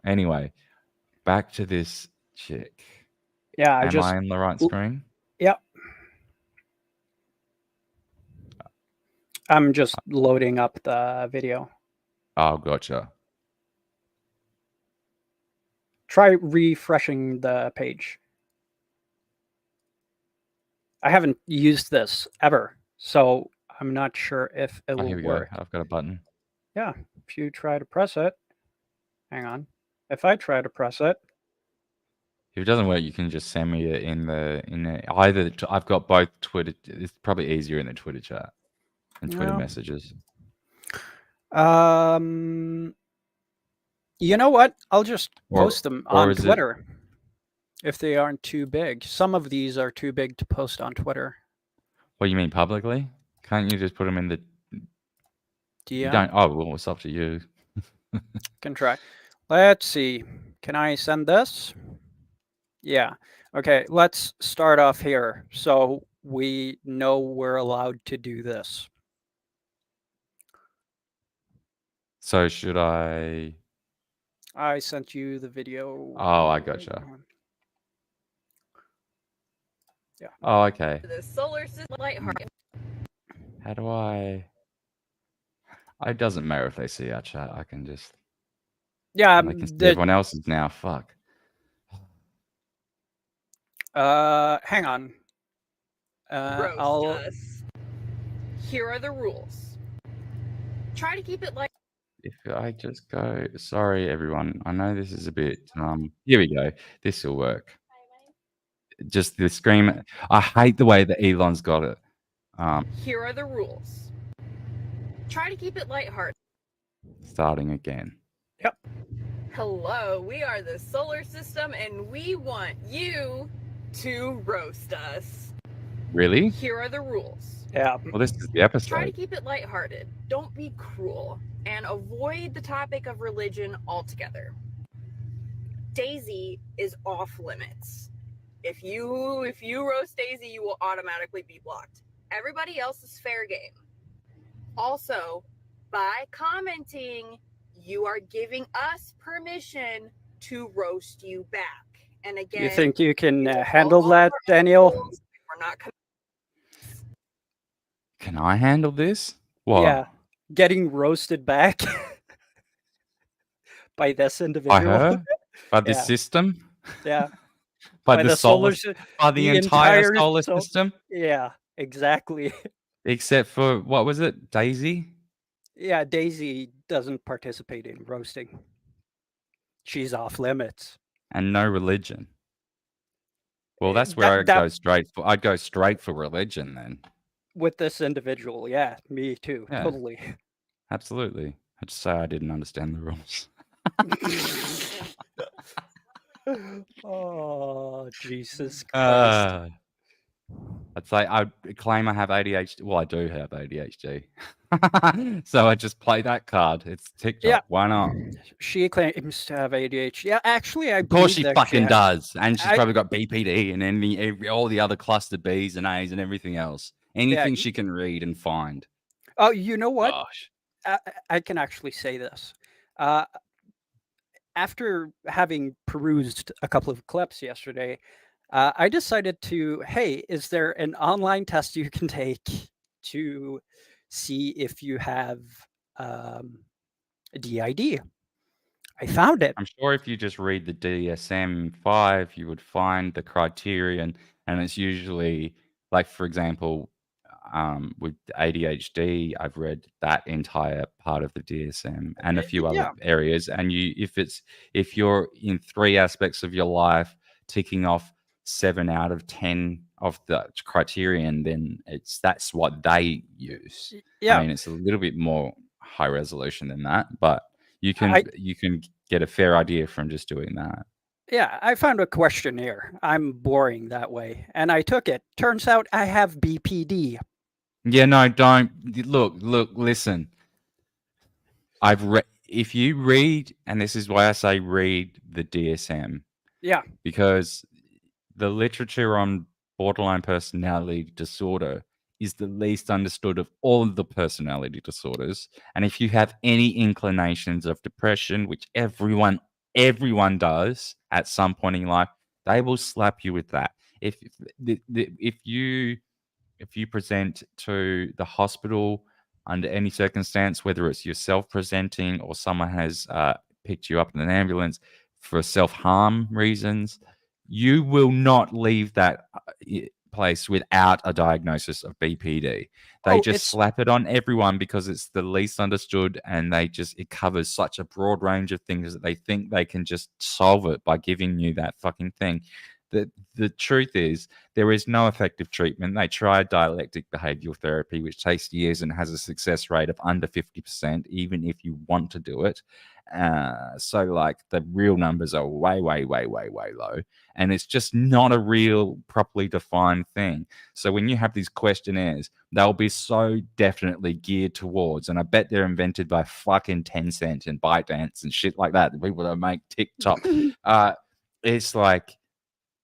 Anyway, back to this chick. Yeah, Am I on the right screen? Yep. I'm just loading up the video. Oh, gotcha. Try refreshing the page. I haven't used this ever, so I'm not sure if it will Here we work. go. I've got a button. Yeah, if you try to press it. Hang on. If I try to press it. If it doesn't work, you can just send me it in the either. I've got both Twitter. It's probably easier in the Twitter chat and Twitter Yeah. messages. You know what? I'll just post them on is it- Twitter if they aren't too big. Some of these are too big to post on Twitter. What you mean publicly? Can't you just put them in the? You DM? don't. Oh well, it's up to you. Can try. Let's see. Can I send this? Yeah. Okay, let's start off here so we know we're allowed to do this. So should I? I sent you the video. Oh, I gotcha. Yeah. Oh, okay. The solar system lighthearted. How do I? It doesn't matter if they see our chat. I can just. Yeah. I can see everyone else's now. Fuck. Hang on. Roast I'll. us. Here are the rules. Try to keep it like. If I just go, sorry everyone. I know this is a bit. Here we go. This will work. Just the screen. I hate the way that Elon's got it. Here are the rules. Try to keep it lighthearted. Starting again. Yep. Hello, we are the solar system and we want you to roast us. Really? Here are the rules. Yeah. Well, this is the Try to episode. keep it lighthearted. Don't be cruel and avoid the topic of religion altogether. Daisy is off limits. If you roast Daisy, you will automatically be blocked. Everybody else is fair game. Also, by commenting, you are giving us permission to roast you back. And again, You think you can handle that, Daniel? we're not Can I handle this? What? Yeah. Getting roasted back by this individual. By her? By the Yeah. system? Yeah. By the solar sy- by the entire solar sol- system? Yeah, exactly. Except for what was it? Daisy? Yeah, Daisy doesn't participate in roasting. She's off limits. And no religion. Well, that's where I'd go straight for religion then. with this individual. Yeah, me too. Yeah, Totally. absolutely. I just say I didn't understand the rules. Oh, Jesus Christ. I'd say I claim I have ADHD. Well, I do have ADHD. So I just play that card. It's Yeah. TikTok. Why not? She claims to have ADHD. Yeah, actually, I Of course believe she that fucking has. does. And she's I probably got BPD and all the other cluster Bs and As and everything else. yeah. Anything she can read and find. Oh, you know what? Gosh. I can actually say this. Uh, after having perused a couple of clips yesterday, I decided to, hey, is there an online test you can take to see if you have DID? I found it. I'm sure if you just read the DSM-5, you would find the criterion, and it's usually like, for example, with ADHD, I've read that entire part of the DSM and a few other Yeah. areas. And if you're in 3 aspects of your life ticking off 7 out of 10 of the criterion, then that's what they use. I Yeah. mean, it's a little bit more high resolution than that, but you I can get a fair idea from just doing that. yeah, I found a questionnaire. I'm boring that way, and I took it. Turns out I have BPD. Yeah, no, don't look, listen. If you read, and this is why I say read the DSM, Yeah. because the literature on borderline personality disorder is the least understood of all of the personality disorders. And if you have any inclinations of depression, which everyone does at some point in life, they will slap you with that. If you present to the hospital under any circumstance, whether it's yourself presenting or someone has picked you up in an ambulance for self-harm reasons, you will not leave that place without a diagnosis of BPD. They just slap it on everyone because it's the least understood, and it covers such a broad range of things that they think they can just solve it by giving you that fucking thing. The truth is, there is no effective treatment. They tried dialectic behavioral therapy, which takes years and has a success rate of under 50%, even if you want to do it. So, like, the real numbers are way, way, way, way, way low. And it's just not a real, properly defined thing. So when you have these questionnaires, they'll be so definitely geared towards, and I bet they're invented by fucking Tencent and ByteDance and shit like that, the people that make TikTok. It's like,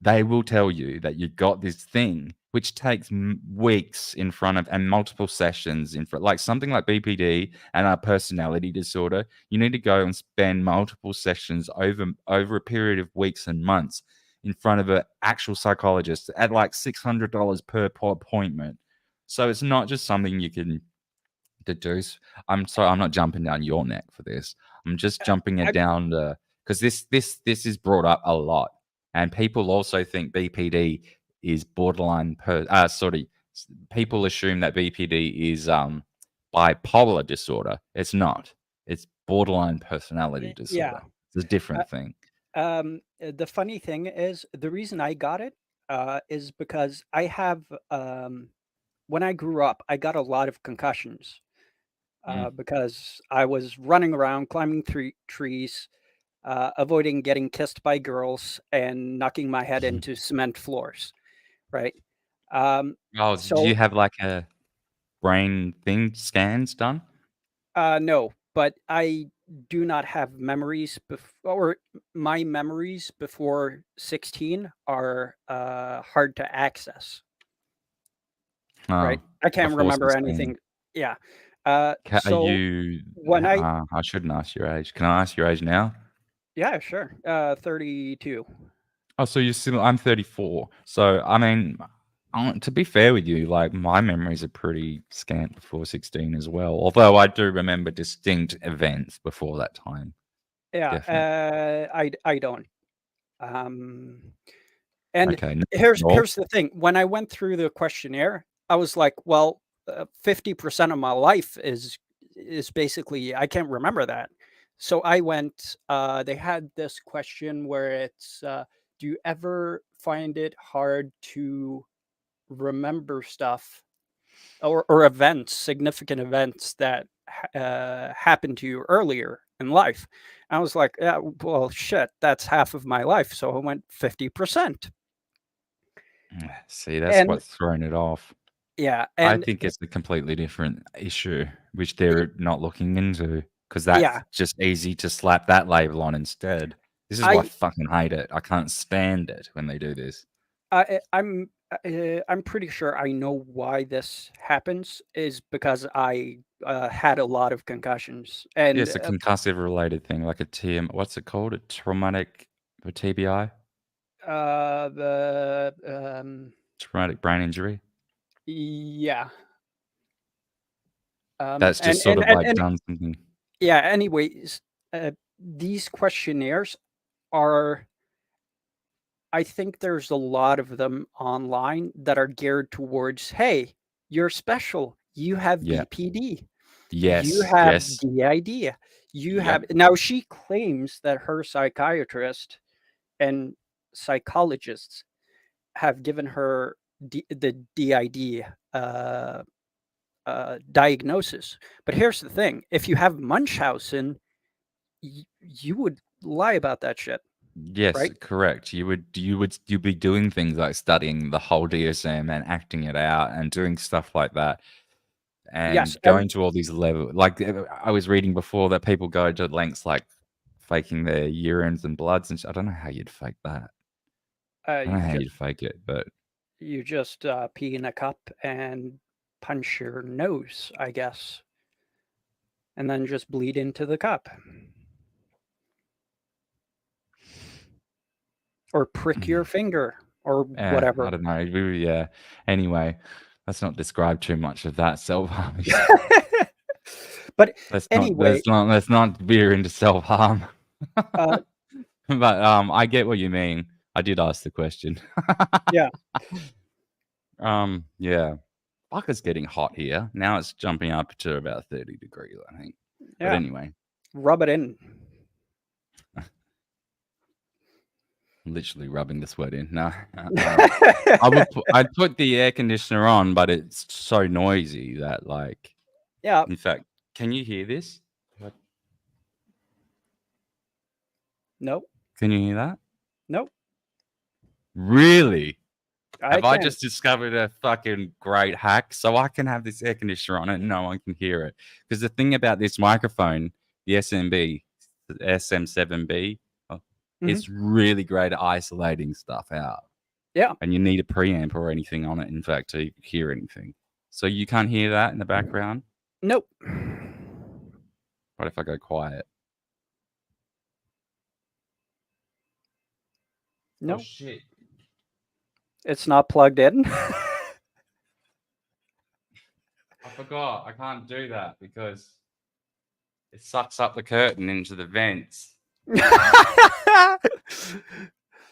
they will tell you that you've got this thing, which takes weeks in front of and multiple sessions in front, like something like BPD and a personality disorder. You need to go and spend multiple sessions over a period of weeks and months in front of an actual psychologist at like $600 per appointment. So it's not just something you can deduce. I'm sorry, I'm not jumping down your neck for this. I'm just jumping it down because this is brought up a lot. And people also think BPD is borderline people assume that BPD is bipolar disorder. It's not. It's borderline personality disorder. Yeah. It's a different thing. The funny thing is, the reason I got it is because I have when I grew up, I got a lot of concussions because I was running around, climbing trees, avoiding getting kissed by girls, and knocking my head into cement floors, right? Do you have like a brain thing scans done? No, but I do not have memories or my memories before 16 are hard to access. Right? I can't Before remember 16. anything. Yeah. Are So you? when I shouldn't ask your age. Can I ask your age now? yeah, sure. 32. Oh, so you're still. I'm 34. So I mean, to be fair with you, like my memories are pretty scant before 16 as well. Although I do remember distinct events before that time. Yeah, Definitely. I don't. And Okay. No, here's the thing. When I went through the questionnaire, I was like, well, 50% of my life is basically I can't remember that. So I went. They had this question where it's, do you ever find it hard to remember stuff or events, significant events that happened to you earlier in life. I was like, yeah, well, shit, that's half of my life. So I went 50%. See, that's And what's thrown it off. yeah, I and think it's a completely different issue, which they're not looking into, because yeah, that's just easy to slap that label on instead. This is why I I fucking hate it. I can't stand it when they do this. I'm pretty sure I know why this happens is because I had a lot of concussions Yeah, and it's a concussive related thing, like a what's it called? A traumatic or TBI? the Traumatic brain injury. yeah. That's And just sort of like done something. yeah, anyways, these questionnaires are, I think there's a lot of them online that are geared towards, hey, you're special. You have Yeah. BPD. You Yes, have yes. DID. You have, Yep. now she claims that her psychiatrist and psychologists have given her the DID diagnosis. But here's the thing: if you have Munchausen, you would lie about that shit, Yes, right? correct. You'd be doing things like studying the whole DSM and acting it out and doing stuff like that. Yes, And going and to all these levels, like I was reading before that people go to lengths like faking their urines and bloods, and I don't know how you'd fake that. I don't know you how just you'd fake it, but pee in a cup and punch your nose, I guess, and then just bleed into the cup, or prick your finger, or I whatever. don't know. Yeah. Anyway, let's not describe too much of that self-harm. But let's anyway, not veer into self-harm. uh, But I get what you mean. I did ask the question. yeah. Yeah. Fuck, it's getting hot here. Now it's jumping up to about 30 degrees, I think. But Yeah. anyway, Rub it in. literally rubbing the sweat in. No. I'd put the air conditioner on, but it's so noisy that, like, Yeah. in fact, can you hear this? Nope. Can you hear that? Nope. Really? Have I can. just discovered a fucking great hack? So I can have this air conditioner on and no one can hear it. Because the thing about this microphone, the SM7B, it's really great at isolating stuff out. Yeah. And you need a preamp or anything on it, in fact, to hear anything. So you can't hear that in the background? Nope. What if I go quiet? Nope. Oh, shit. It's not plugged in. I forgot. I can't do that because it sucks up the curtain into the vents.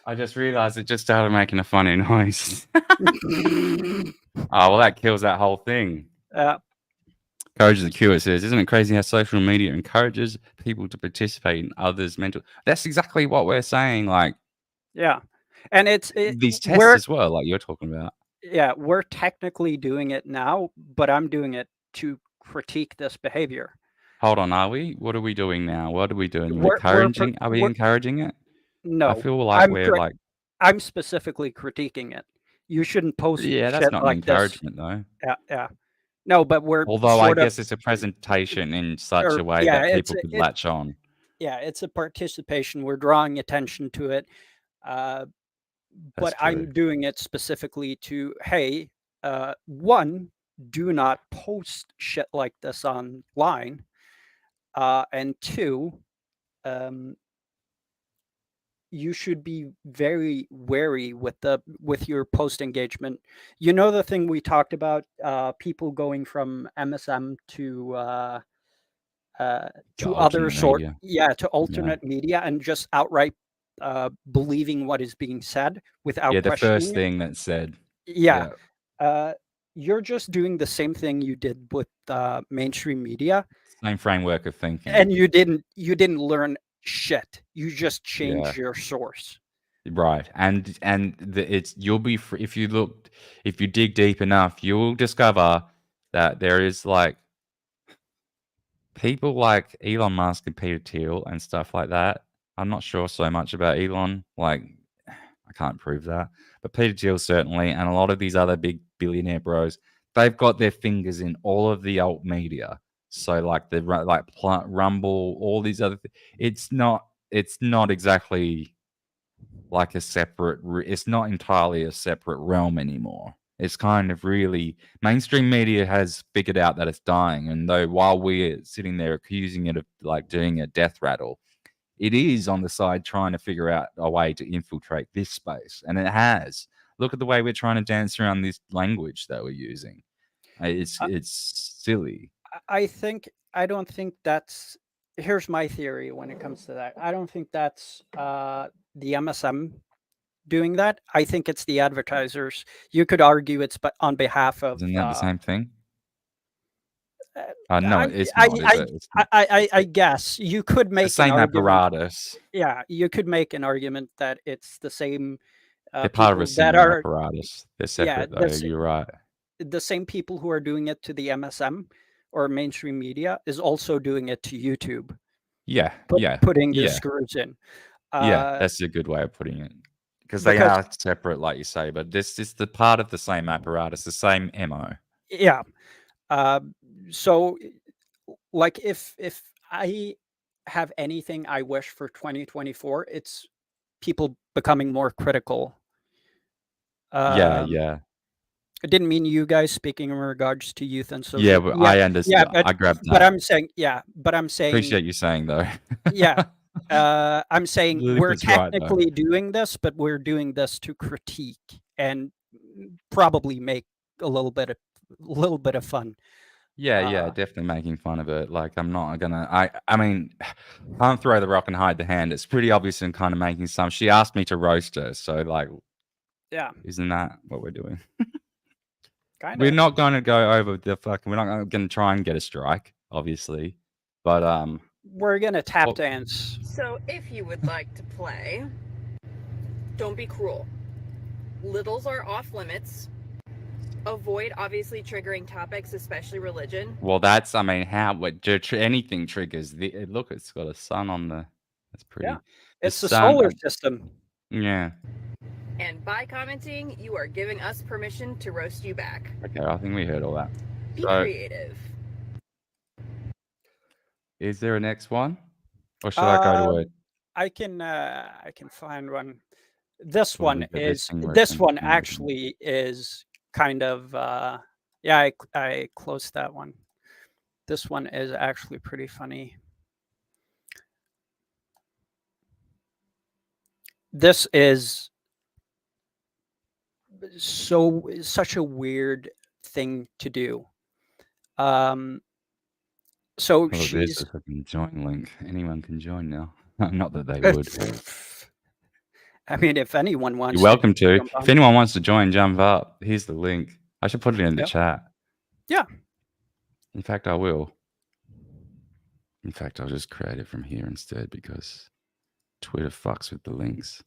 I just realized it just started making a funny noise. Oh, well, that kills that whole thing. Courage is the cure, it says. Isn't it crazy how social media encourages people to participate in others' mental... That's exactly what we're saying, like... Yeah. And these tests as well, like you're talking about. Yeah, we're technically doing it now, but I'm doing it to critique this behavior. Hold on, are we? What are we doing now? What are we doing? We're Are we encouraging it? No. I feel like we're like... I'm specifically critiquing it. You shouldn't post Yeah, that's shit not an like this. encouragement, though. Yeah. No, but we're Although I guess it's a presentation in such a way that people could latch on. Yeah, it's a participation. We're drawing attention to it. But I'm doing it specifically to, hey, one, do not post shit like this online. And two, you should be very wary with your post engagement. You know, the thing we talked about, people going from MSM to other sort, to alternate media, and just outright believing what is being said without the questioning first thing that's said. Yeah. You're just doing the same thing you did with mainstream media. Same framework of thinking. And you didn't learn shit. You just changed your source. Right. And you'll be if you dig deep enough, you'll discover that there is like people like Elon Musk and Peter Thiel and stuff like that. I'm not sure so much about Elon. Like, I can't prove that, but Peter Thiel certainly, and a lot of these other big billionaire bros, they've got their fingers in all of the alt media. So like the Rumble, all these other. It's not exactly like a separate. It's not entirely a separate realm anymore. It's kind of really mainstream media has figured out that it's dying, and though while we're sitting there accusing it of like doing a death rattle, it is on the side trying to figure out a way to infiltrate this space, and it has. Look at the way we're trying to dance around this language that we're using. It's silly. I don't think that's. Here's my theory when it comes to that. I don't think that's the MSM doing that. I think it's the advertisers. You could argue it's on behalf of. Isn't that the same thing? No, it's not. Is it? I guess you could make the same an argument, apparatus. Yeah, you could make an argument that it's the same. They're part of a similar apparatus. They're separate, though. You're right. The same people who are doing it to the MSM or mainstream media is also doing it to YouTube. Yeah, putting the screws in. Yeah, that's a good way of putting it. Because they are separate, like you say, but this is the part of the same apparatus, the same MO. Yeah. So, like, if I have anything I wish for 2024, it's people becoming more critical. Yeah. I didn't mean you guys speaking in regards to youth and so. Yeah, but I understand. Yeah, I grabbed that. But I'm saying. Appreciate you saying though. Yeah. I'm saying we're Lucas right, technically doing this, but we're doing this to critique and probably make a little bit of fun. Yeah, definitely making fun of it. Like, I'm not gonna. I mean, can't throw the rock and hide the hand. It's pretty obvious and kind of making some. She asked me to roast her, so like, yeah, isn't that what we're doing? Kind We're not going to go over the fucking. We're not going to try and get a strike, obviously, but we're gonna tap dance. So if you would like to play, don't be cruel. Littles are off limits. Avoid obviously triggering topics, especially religion. Well, that's. I mean, anything triggers the. Look, it's got a sun on the. That's pretty. Yeah, it's the solar system. Yeah. And by commenting, you are giving us permission to roast you back. Okay, I think we heard all that. Be creative. Is there a next one, or should I go to it? I can find one. This one actually is kind of I closed that one. This one is actually pretty funny. This is such a weird thing to do. So there's a fucking join link. Anyone can join now. Not that they would. I mean, if anyone wants, you're welcome to. If anyone wants to join, jump up. Here's the link. I should put it in the chat. Yeah. In fact, I will. In fact, I'll just create it from here instead because Twitter fucks with the links.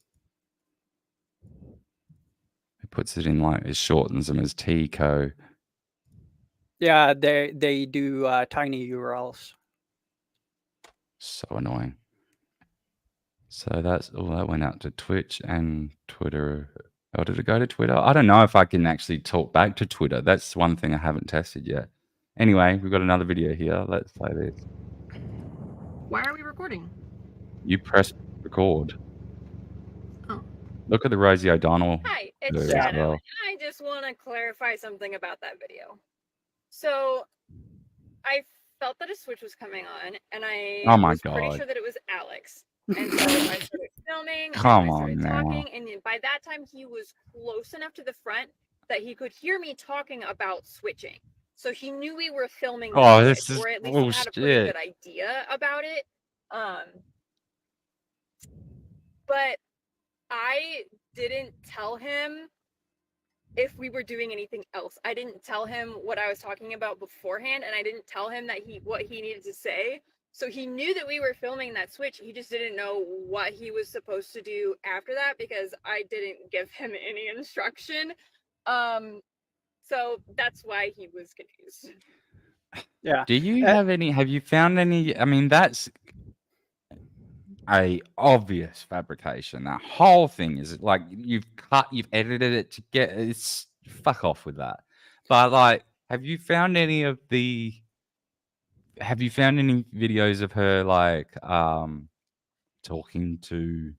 It puts it in like it shortens them as TCO. Yeah, they do tiny URLs. So annoying. So that went out to Twitch and Twitter. Oh, did it go to Twitter? I don't know if I can actually talk back to Twitter. That's one thing I haven't tested yet. Anyway, we've got another video here. Let's play this. Why are we recording? You press record. Oh. Look at the Rosie O'Donnell. Hi, it's video as Shadow. well. And I just want to clarify something about that video. So, I felt that a switch was coming on, and I was pretty sure that it was Alex. And so I started filming. Come and I on started now. talking, and by that time he was close enough to the front that he could hear me talking about switching. So he knew we were filming. Oh, this switch, is or at least he had a pretty bullshit. good idea about it. But I didn't tell him if we were doing anything else. I didn't tell him what I was talking about beforehand, and I didn't tell him that what he needed to say. So he knew that we were filming that switch. He just didn't know what he was supposed to do after that because I didn't give him any instruction. So that's why he was confused. Yeah. Do you have you found any? I mean, that's a obvious fabrication. That whole thing is like you've edited it to get it's fuck off with that. But like, have you found any videos of her like talking to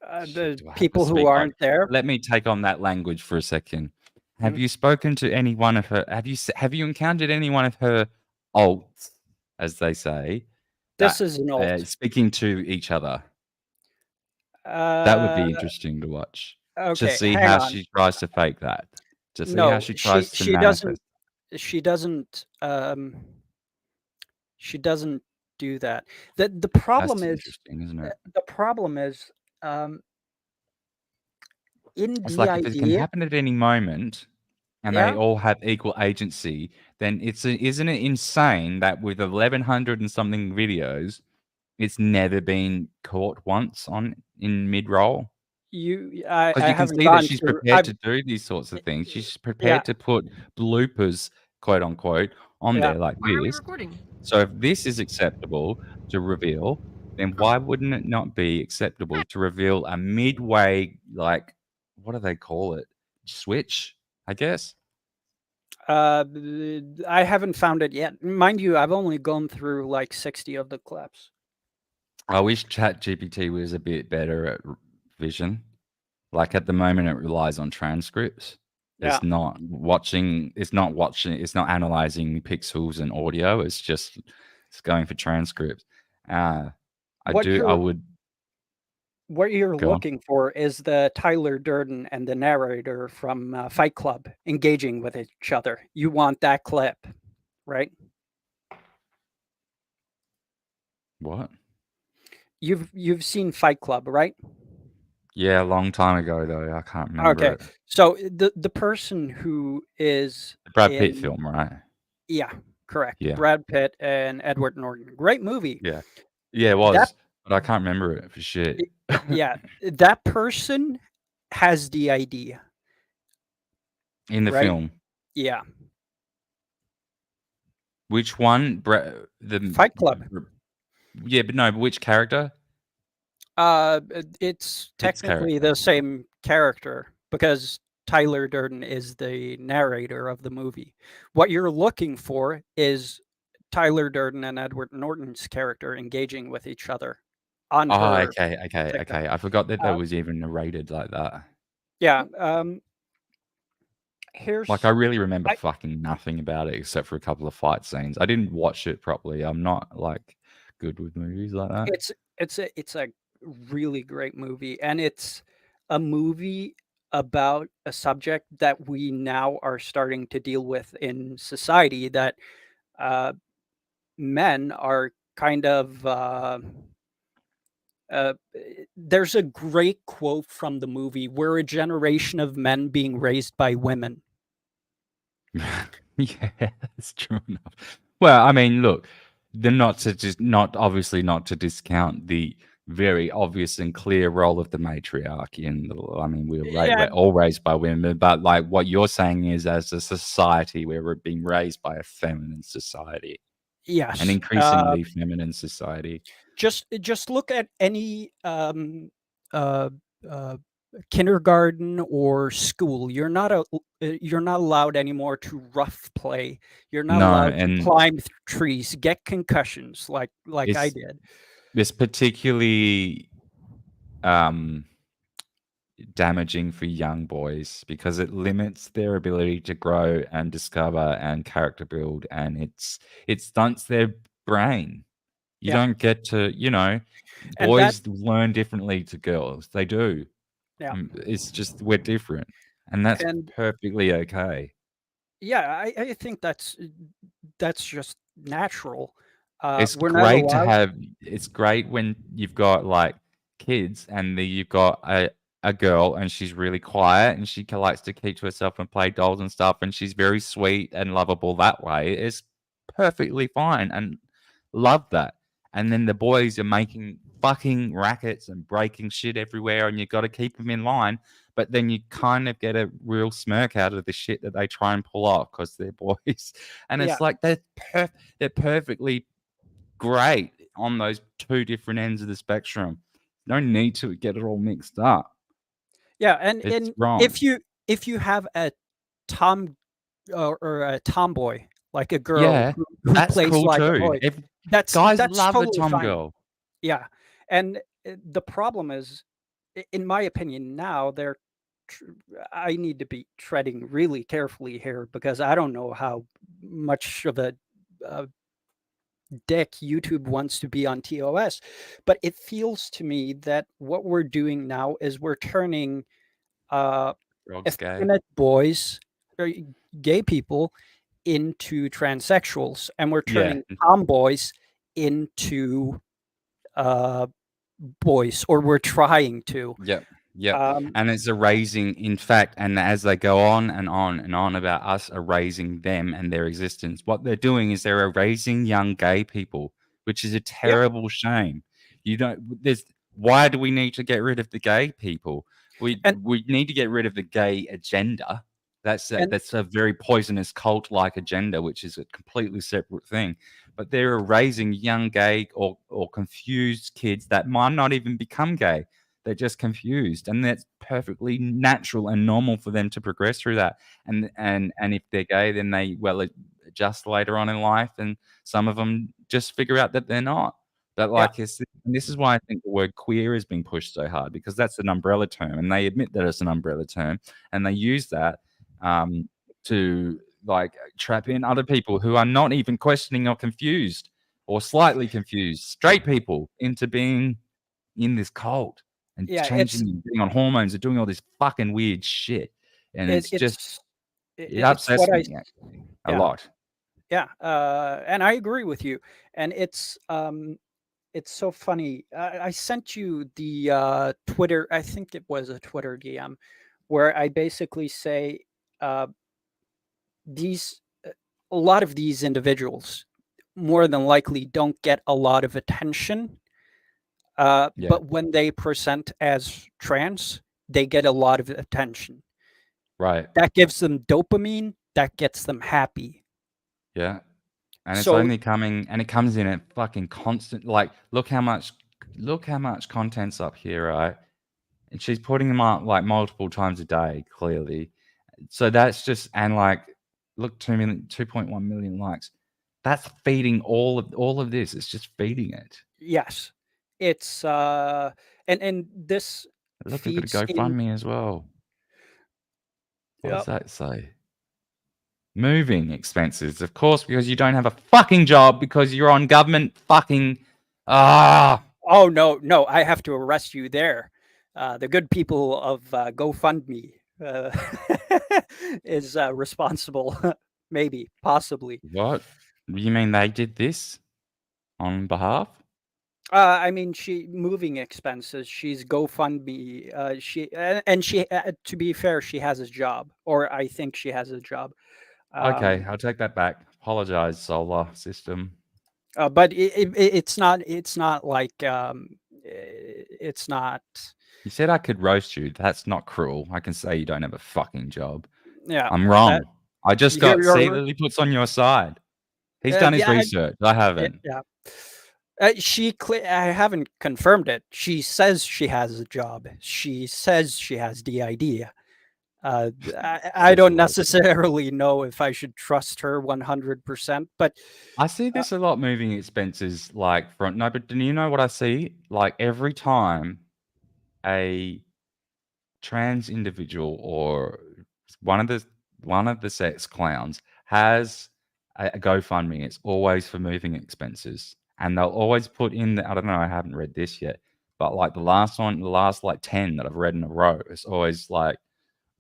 the do I have to people who speak like aren't there. let me take on that language for a second. Have Mhm. you spoken to any one of her have you encountered any one of her alts, as they say, This that is an alt. speaking to each other? That would Uh, be interesting to watch. To okay, see hang how on. she tries to fake that. To see how No, she tries to she doesn't. manifest. She doesn't. She doesn't do that. The problem That's is interesting, isn't it? the problem is um, in It's like if it can DID. happen at any moment and they Yeah, all have equal agency, then isn't it insane that with 1,100 and something videos, it's never been caught once in mid-roll? Because I you can haven't see that gone she's through. prepared to do these sorts of things. She's Yeah, prepared to put bloopers, quote unquote, on yeah. there like this. So if this is acceptable to reveal, then why wouldn't it not be acceptable to reveal a midway, like, what do they call it? Switch, I guess. I haven't found it yet. Mind you, I've only gone through like 60 of the clips. I wish ChatGPT was a bit better at vision. Like at the moment, it relies on transcripts. Yeah. It's not watching. It's not analyzing pixels and audio. It's going for transcripts. I What you're would what you're go on. looking for is the Tyler Durden and the narrator from Fight Club engaging with each other. You want that clip, right? What? You've seen Fight Club, right? Yeah, a long time ago though. I can't remember Okay. it. So the person who is The Brad Pitt in film, right? Yeah, correct. Yeah. Brad Pitt and Edward Norton. Great movie. Yeah. Yeah, it That was, but I can't remember it for shit. yeah, that person has the idea, In the right? film. Yeah. Which one? The Fight Club. Yeah, but no, but which character? It's Pitt's technically character. the same character because Tyler Durden is the narrator of the movie. What you're looking for is Tyler Durden and Edward Norton's character engaging with each other on Oh, her okay. TikTok. I forgot that Uh, was even narrated like that. Yeah. Here's Like, I really remember I- fucking nothing about it except for a couple of fight scenes. I didn't watch it properly. I'm not like good with movies like that. It's a really great movie, and it's a movie about a subject that we now are starting to deal with in society, that men are kind of there's a great quote from the movie: "We're a generation of men being raised by women." Yeah, that's true enough. Well, I mean, look, they're not obviously not to discount the very obvious and clear role of the matriarch I mean, we're all raised by women, but like what you're saying is, as a society, we're being raised by a feminine society. Yes. An increasingly feminine society. Just look at any kindergarten or school. You're not allowed anymore to rough play. You're not No, allowed to and climb trees, get concussions like I did. It's particularly damaging for young boys because it limits their ability to grow and discover and character build, and it stunts their brain. You Yeah. don't get to, And boys learn differently to girls. They do. Yeah. It's just we're different, and that's And perfectly okay. yeah, I think that's just natural. It's We're not great to allowed. have. It's great when you've got like kids, and you've got a girl, and she's really quiet, and she likes to keep to herself and play dolls and stuff, and she's very sweet and lovable that way. It's perfectly fine, and love that. And then the boys are making fucking rackets and breaking shit everywhere, and you got to keep them in line. But then you kind of get a real smirk out of the shit that they try and pull off because they're boys, and Yeah. it's like they're perfectly great on those two different ends of the spectrum. No need to get it all mixed up. Yeah, and It's wrong. if you have a tom or a tomboy, like a girl Yeah, who that's plays cool like a too. boy, If that's guys love a totally tom fine. girl. Yeah, and the problem is, in my opinion, now I need to be treading really carefully here because I don't know how much of a dick YouTube wants to be on TOS, but it feels to me that what we're doing now is we're turning Frog's gay. effeminate boys or gay people into transsexuals, and we're Yeah. turning tomboys into boys, or we're trying to. Yep. Yep. Um, And it's erasing, in fact, and as they go on and on and on about us erasing them and their existence, what they're doing is they're erasing young gay people, which is a terrible shame. You don't. Why do we need to get rid of the gay people? We need to get rid of the gay agenda. That's a very poisonous cult-like agenda, which is a completely separate thing. But they're erasing young gay or confused kids that might not even become gay. They're just confused, and that's perfectly natural and normal for them to progress through that. And if they're gay, then they adjust later on in life, and some of them just figure out that they're not. But and this is why I think the word queer is being pushed so hard, because that's an umbrella term, and they admit that it's an umbrella term, and they use that to trap in other people who are not even questioning or confused or slightly confused, straight people, into being in this cult and changing and being on hormones and doing all this fucking weird shit. And it upsets what me a lot. Yeah, and I agree with you. And it's so funny. I sent you the Twitter. I think it was a Twitter DM where I basically say a lot of these individuals more than likely don't get a lot of attention. But when they present as trans, they get a lot of attention. Right. That gives them dopamine. That gets them happy. Yeah. And it's only coming, and it comes in at fucking constant. Like, look how much content's up here, right? And she's putting them up like multiple times a day, clearly. So that's just, and like, look, 2.1 million likes. That's feeding all of this. It's just feeding it. Yes, it's and this Look, we've got feeds to in. GoFundMe as well. What does that say? Moving expenses, of course, because you don't have a fucking job because you're on government fucking. Oh no! I have to arrest you there. The good people of GoFundMe is responsible, maybe, possibly. What? You mean they did this on behalf? I mean, moving expenses. She's GoFundMe. To be fair, she has a job, or I think she has a job. Okay, I'll take that back. Apologize, solar system. But it's not. It's not like. It's not. You said I could roast you. That's not cruel. I can say you don't have a fucking job. Yeah, I'm wrong. I just got see that he puts on your side. He's done his research. I haven't. Yeah. I haven't confirmed it. She says she has a job. She says she has the idea. I don't necessarily know if I should trust her 100%, but I see this a lot. Moving expenses, but do you know what I see? Like every time a trans individual or one of the sex clowns has a GoFundMe, it's always for moving expenses. And they'll always put in I don't know, I haven't read this yet, but like the last 10 that I've read in a row, it's always like,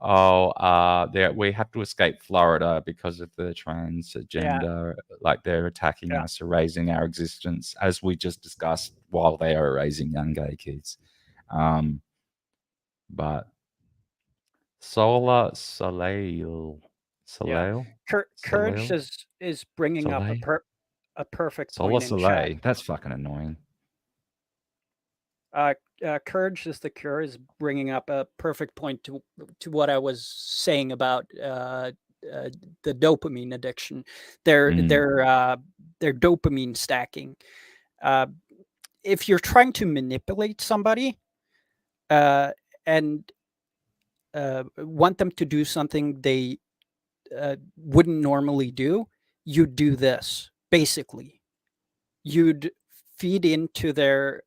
we have to escape Florida because of the trans agenda. Like they're attacking us, erasing our existence, as we just discussed, while they are erasing young gay kids. But Soleil. Courage is bringing up a perfect point in chat. That's fucking annoying. Courage is the cure is bringing up a perfect point to what I was saying about the dopamine addiction. They're dopamine stacking. If you're trying to manipulate somebody and want them to do something they wouldn't normally do, you'd do this basically. You'd feed into their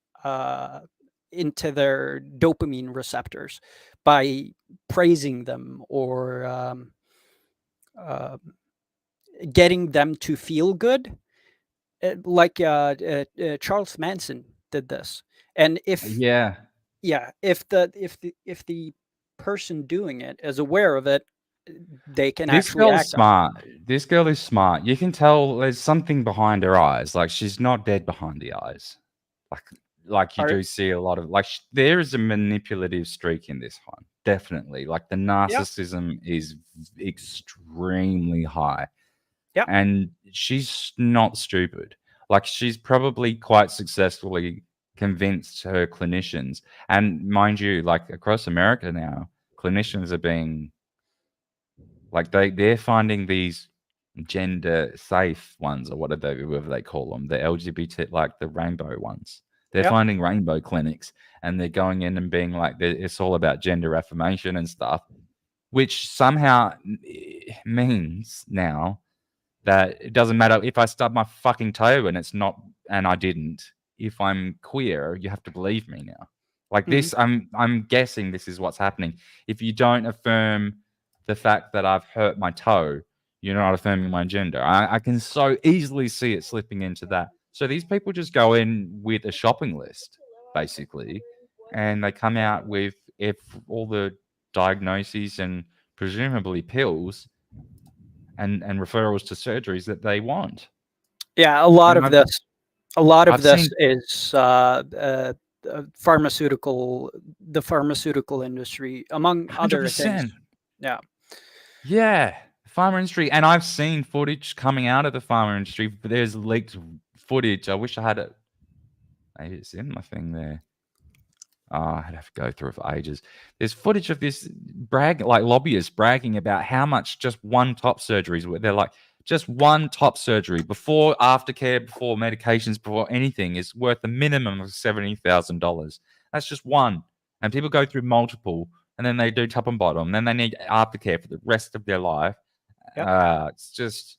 dopamine receptors by praising them or getting them to feel good, like Charles Manson did this. And if Yeah. if the person doing it is aware of it, they can This actually girl's act on it. smart. This girl is smart. You can tell there's something behind her eyes. Like, she's not dead behind the eyes. Like you Are- do see a lot of there is a manipulative streak in this one. Definitely. Like, the narcissism is extremely high. Yeah. And she's not stupid. Like, she's probably quite successfully convinced her clinicians. And mind you, like, across America now, clinicians are being like, they're finding these gender safe ones, or whatever they call them, the LGBT, like the rainbow ones. They're Yep. finding rainbow clinics, and they're going in and being like, it's all about gender affirmation and stuff, which somehow means now that it doesn't matter if I stub my fucking toe and it's not, and I didn't. If I'm queer, you have to believe me now. Like this, I'm guessing this is what's happening. If you don't affirm the fact that I've hurt my toe, you're not affirming my gender. I can so easily see it slipping into that. So these people just go in with a shopping list, basically, and they come out with all the diagnoses and presumably pills and referrals to surgeries that they want. Yeah, a lot And of this I've seen is the pharmaceutical industry, among other things. 100%. Yeah. Yeah, pharma industry, and I've seen footage coming out of the pharma industry. There's leaked footage. I wish I had it. Maybe it's in my thing there. Oh, I'd have to go through it for ages. There's footage of this lobbyists bragging about how much just one top surgeries. They're like, just one top surgery before aftercare, before medications, before anything is worth a minimum of $70,000. That's just one, and people go through multiple, and then they do top and bottom. Then they need aftercare for the rest of their life. It's just,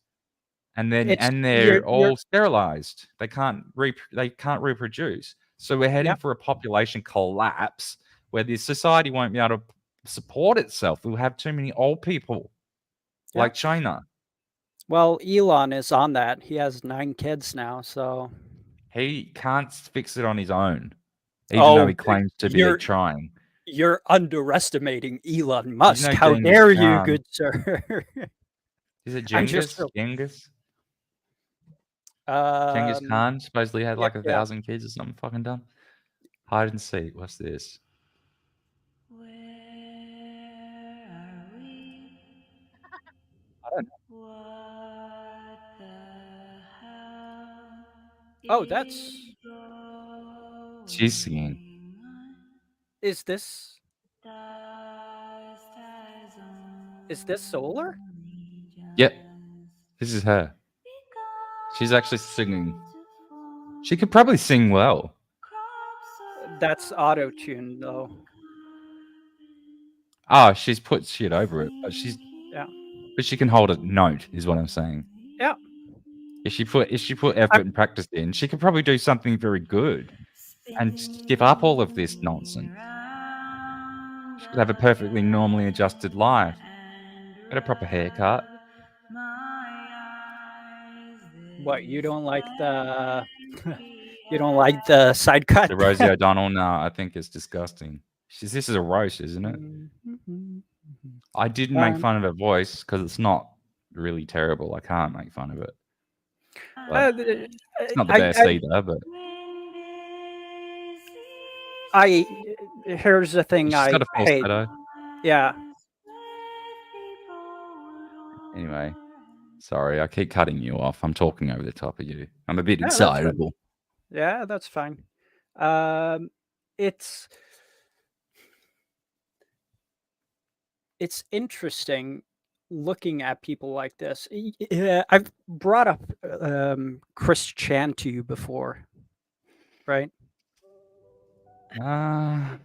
and they're all sterilized. They can't reproduce. So we're heading for a population collapse where the society won't be able to support itself. We'll have too many old people, like China. Well, Elon is on that. He has 9 kids now, so He can't fix it on his own, even though he claims to be trying. You're underestimating Elon Musk. no How Genghis dare you, Khan. good sir? Is it I'm Genghis? just Genghis Um, Khan supposedly had like yeah. 1,000 kids or something fucking dumb. Hide and seek. What's this? I don't know. Oh, that's She's singing. is this Solar? Yep. This is her. She's actually singing. She could probably sing well. That's auto-tuned though. Oh, she's put shit over it. But Yeah. but she can hold a note, is what I'm saying. Yeah. If she put effort and practice in, she could probably do something very good and just give up all of this nonsense. She could have a perfectly normally adjusted life. Get a proper haircut. What, you don't like the you don't like the side cut? The Rosie O'Donnell, no, I think it's disgusting. This is a roast, isn't it? I didn't make fun of her voice because it's not really terrible. I can't make fun of it. But it's not the best either, but here's the thing she's I got a hate. falsetto. Yeah. Anyway, sorry, I keep cutting you off. I'm talking over the top of you. I'm a bit Yeah, that's fine. excitable. Yeah, that's fine. it's interesting looking at people like this. I've brought up Chris Chan to you before, right? Are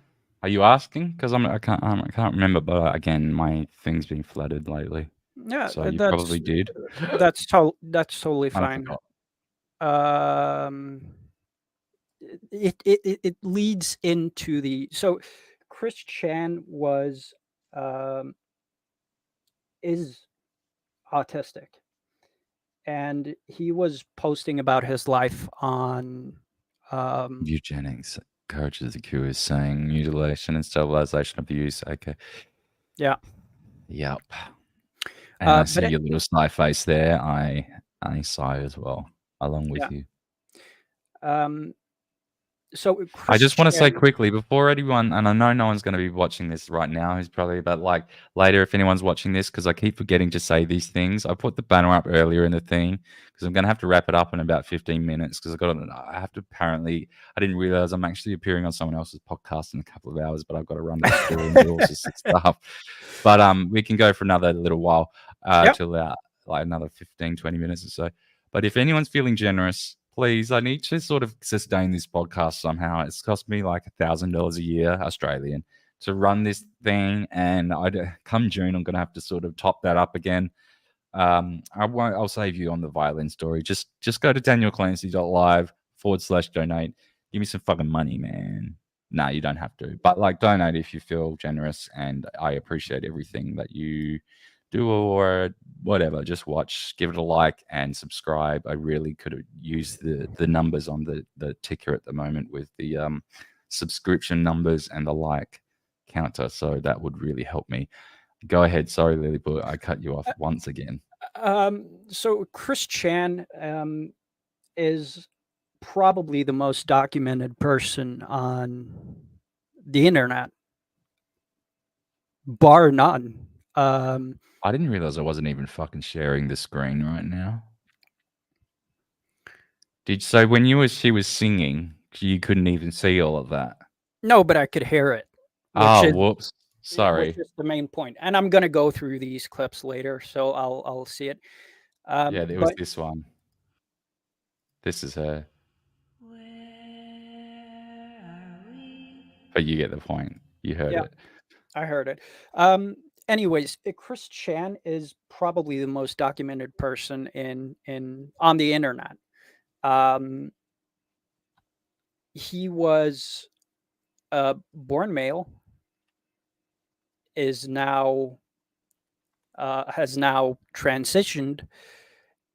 you asking? Because I can't remember. But again, my thing's been flooded lately, Yeah, so you probably did. that's totally I fine. forgot. It leads into so Chris Chan is autistic, and he was posting about his life on Eugenics encourages the cure is saying mutilation and sterilization of use. Okay. Yeah. Yep. And I see but your little sigh face there. I sigh as well, along with Yeah. you. So I Chris just want to say Chan, quickly before anyone, and I know no one's going to be watching this right now, who's probably, but like later, if anyone's watching this, because I keep forgetting to say these things. I put the banner up earlier in the thing because I'm going to have to wrap it up in about 15 minutes because I have to apparently, I didn't realize I'm actually appearing on someone else's podcast in a couple of hours, but I've got to run to the store and do all sorts of stuff. But we can go for another little while till like another 15, 20 minutes or so. But if anyone's feeling generous, please, I need to sort of sustain this podcast somehow. It's cost me like $1,000 a year, Australian, to run this thing. And come June, I'm going to have to sort of top that up again. I'll save you on the violin story. Just go to danielclancy.live/donate. Give me some fucking money, man. No, you don't have to. But like donate if you feel generous. And I appreciate everything that you do or whatever. Just watch, give it a like and subscribe. I really could use the numbers on the ticker at the moment with the subscription numbers and the like counter. So that would really help me. Go ahead. Sorry, Lilliput. I cut you off once again. So Chris Chan is probably the most documented person on the internet, bar none. I didn't realize I wasn't even fucking sharing the screen right now. So when she was singing, you couldn't even see all of that? No, but I could hear it. Whoops. Sorry. Which is the main point. And I'm going to go through these clips later, so I'll see it. Yeah, there was this one. This is her. But you get the point. You heard it. I heard it. Anyways, Chris Chan is probably the most documented person on the internet. He was born male, has now transitioned,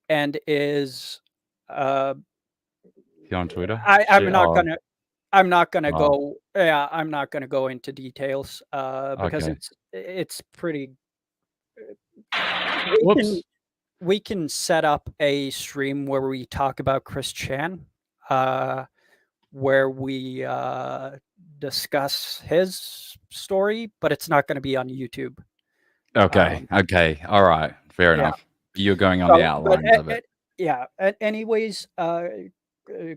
and is You on Twitter? I'm not gonna Oh. go. Yeah, I'm not gonna go into details because Okay. it's pretty. Whoops. We can set up a stream where we talk about Chris Chan, where we discuss his story, but it's not going to be on YouTube. Okay. Okay. All right. Fair enough. You're going on the outlines of it. Yeah. Anyways,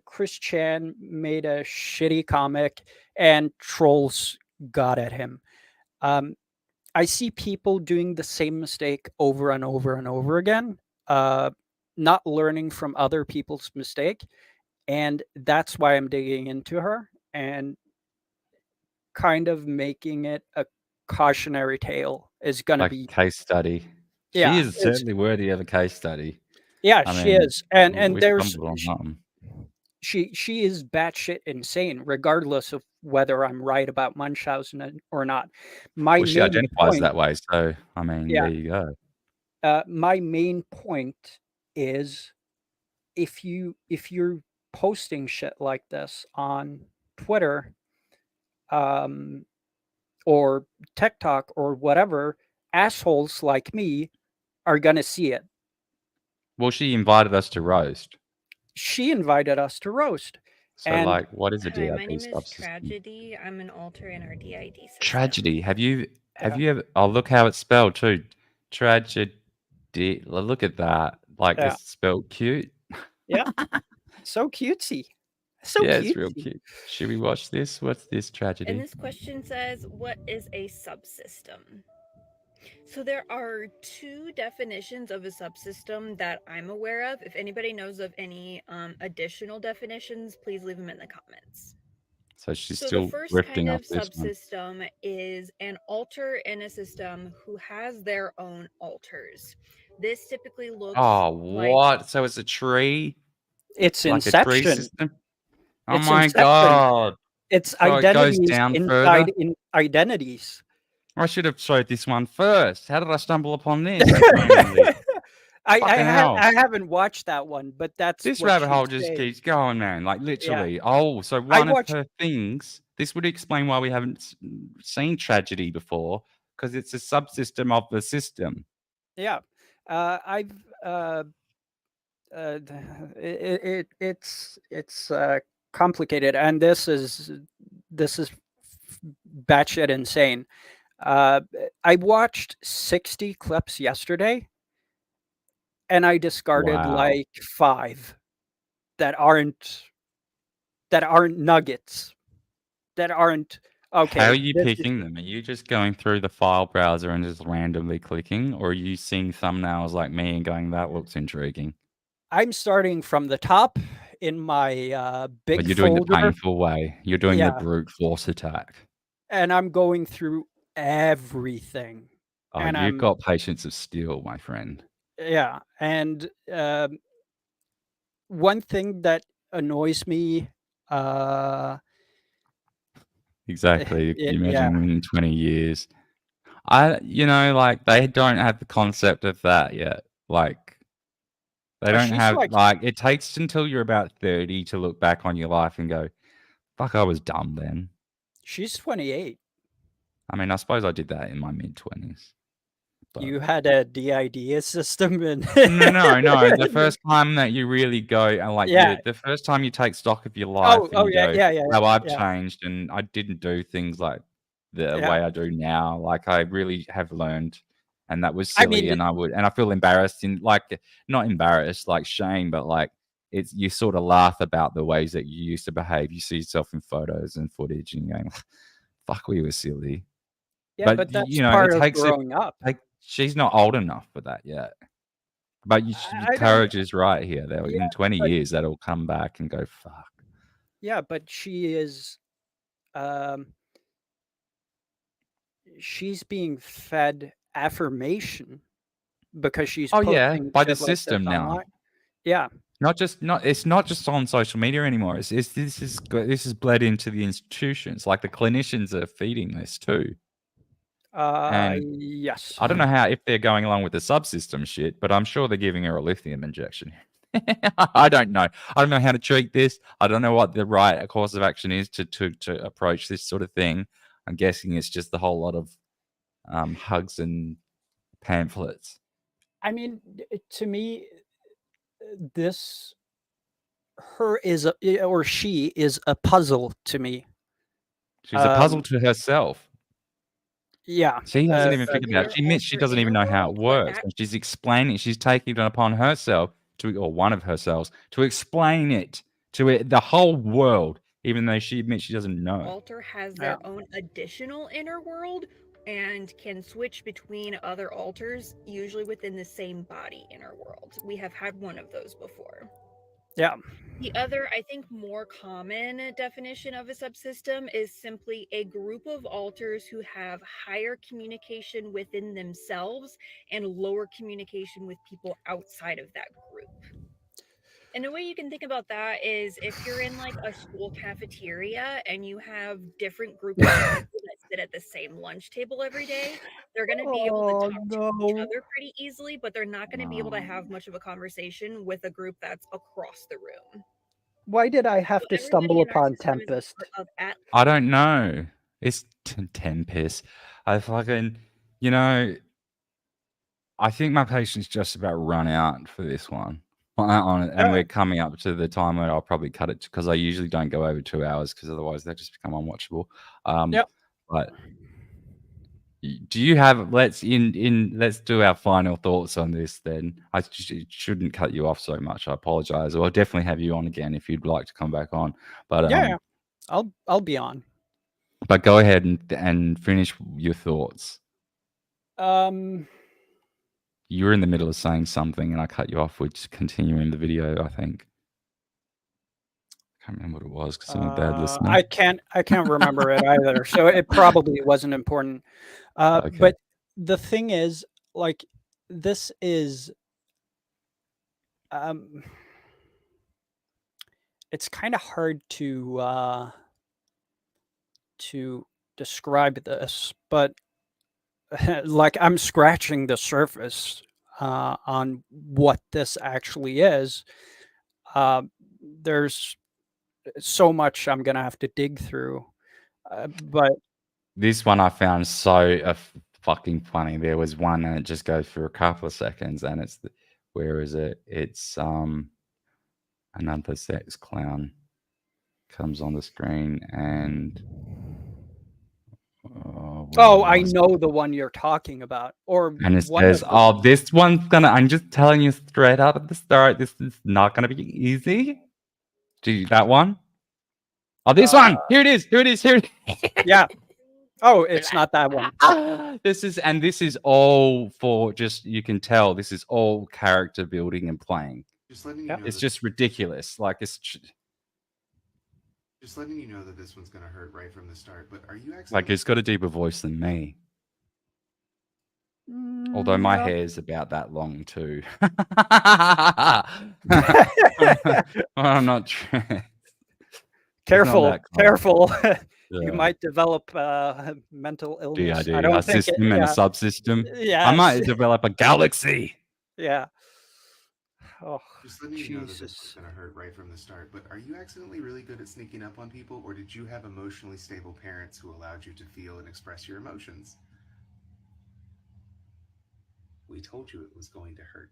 Chris Chan made a shitty comic and trolls got at him. I see people doing the same mistake over and over and over again, not learning from other people's mistake. And that's why I'm digging into her and kind of making it a cautionary tale is going to be case study. Yeah, She is certainly worthy of a case study. Yeah, she is. And we there's stumbled on something. she is batshit insane, regardless of whether I'm right about Munchausen or not. Well, she identifies that way, so I mean, Yeah. there you go. My main point is if you're posting shit like this on Twitter, or TikTok or whatever, assholes like me are gonna see it. Well, she invited us to roast. She invited us to roast. So, and like, what is a Hi, my DID name is subsystem? Tragedy. I'm an alter in our DID system. Tragedy. Have you ever? Oh, look how it's spelled too. Tragedy. Look at that. Like Yeah. it's spelled cute. Yeah. So cutesy. So Yeah, it's real cutesy. cute. Should we watch this? What's this And tragedy? this question says, what is a subsystem? So there are two definitions of a subsystem that I'm aware of. If anybody knows of any additional definitions, please leave them in the comments. So she's So the still first drifting kind off of this one. subsystem is an alter in a system who has their own alters. This typically looks Oh, like what? So it's a tree? It's Like a tree Inception. system? Oh It's my Inception. god. It's So it goes identities down inside further? in identities. I should have showed this one first. How did I stumble upon this? Fucking hell. I haven't watched that one, but that's This what rabbit she's hole just saying. keeps going, man. Like Yeah. literally. Oh, so I one of watched her things. This would explain why we haven't seen tragedy before, because it's a subsystem of the system. Yeah. I've it's complicated, and this is batshit insane. I watched 60 clips yesterday, and I discarded Wow. like 5 that aren't nuggets. That aren't okay. How are you this is- picking them? Are you just going through the file browser and just randomly clicking, or are you seeing thumbnails like me and going, that looks intriguing? I'm starting from the top in my big But you're doing folder. the painful way. You're doing the Yeah. brute force attack. And I'm going through everything. Oh, And you've I'm got patience of steel, my friend. yeah, and one thing that annoys me, Exactly. Can you yeah. imagine in 20 years? Like they don't have the concept of that yet. Like they don't She's have like it takes until you're about 30 to look back on your life and go, fuck, I was dumb then. she's 28. I mean, I suppose I did that in my mid-20s. You had a DID system and No. The first time that you really go and like Yeah. the first time you take stock of your life and you go, yeah. how I've yeah. changed and I didn't do things like the Yeah. way I do now. Like I really have learned, and that was I silly. mean, And I feel embarrassed not embarrassed, like shame, but like it's you sort of laugh about the ways that you used to behave. You see yourself in photos and footage, and you're going, "Fuck, we were silly." Yeah, but that's it part of takes growing up. like she's not old enough for that yet. But your I don't- courage is right here. That Yeah, in 20 but- years, that'll come back and go, fuck. Yeah, but she is she's being fed affirmation because she's Oh yeah, posting by the shit like this system now. online. Yeah. It's not just on social media anymore. This is bled into the institutions. Like the clinicians are feeding this too. And Yes. I don't know how if they're going along with the subsystem shit, but I'm sure they're giving her a lithium injection. I don't know. I don't know how to treat this. I don't know what the right course of action is to approach this sort of thing. I'm guessing it's just a whole lot of hugs and pamphlets. I mean, to me, she is a puzzle to me. She's a puzzle to herself. Yeah. She hasn't even figured it out. She admits she alter doesn't even know how it inner world, works. And she's explaining, she's taking it upon herself or one of herself to explain it to the whole world, even though she admits she doesn't know. Alter has their own additional inner world and can switch between other alters, usually within the same body inner world. We have had one of those before. Yeah. The other, I think, more common definition of a subsystem is simply a group of alters who have higher communication within themselves and lower communication with people outside of that group. And a way you can think about that is if you're in like a school cafeteria and you have different groups of people that sit at the same lunch table every day, they're going to be able to talk to each other pretty easily, but they're not going to be able to have much of a conversation with a group that's across the room. Why did I have to stumble upon Tempest? I don't know. It's Tempest. I fucking, I think my patience just about run out for this one. And we're coming up to the time where I'll probably cut it because I usually don't go over 2 hours because otherwise they just become unwatchable. Yep. But Do you have? Let's do our final thoughts on this. Then I shouldn't cut you off so much. I apologize. I'll definitely have you on again if you'd like to come back on. But Yeah, I'll be on. But go ahead and finish your thoughts. You were in the middle of saying something, and I cut you off. We're just continuing the video. I think. I can't remember what it was because I'm a bad listener. I can't remember it either. So it probably wasn't important. Okay. But the thing is, like, this is, it's kind of hard to describe this, but like I'm scratching the surface on what this actually is. There's so much I'm gonna have to dig through, but This one I found so fucking funny. There was one, and it just goes for a couple of seconds, and it's where is it? It's another sex clown comes on the screen, and I know the one you're talking about, and it says, "Oh, this one's gonna." I'm just telling you straight up at the start. This is not gonna be easy. Do that one? Oh, this one. Here it is. Here it is. Here it is. Yeah. Oh, it's not that one. This is all for just, you can tell this is all character building and playing. Just letting you know It's just ridiculous. Like it's just letting you know that this one's gonna hurt right from the start. But are you actually like it's got a deeper voice than me. Although my hair's about that long too. I'm not sure. Careful. Yeah. You might develop mental illness. Do. I don't A think system and a subsystem. Yeah. I might develop a galaxy. Yeah. Oh, just letting you know that this Jesus. is gonna hurt right from the start. But are you accidentally really good at sneaking up on people, or did you have emotionally stable parents who allowed you to feel and express your emotions? We told you it was going to hurt.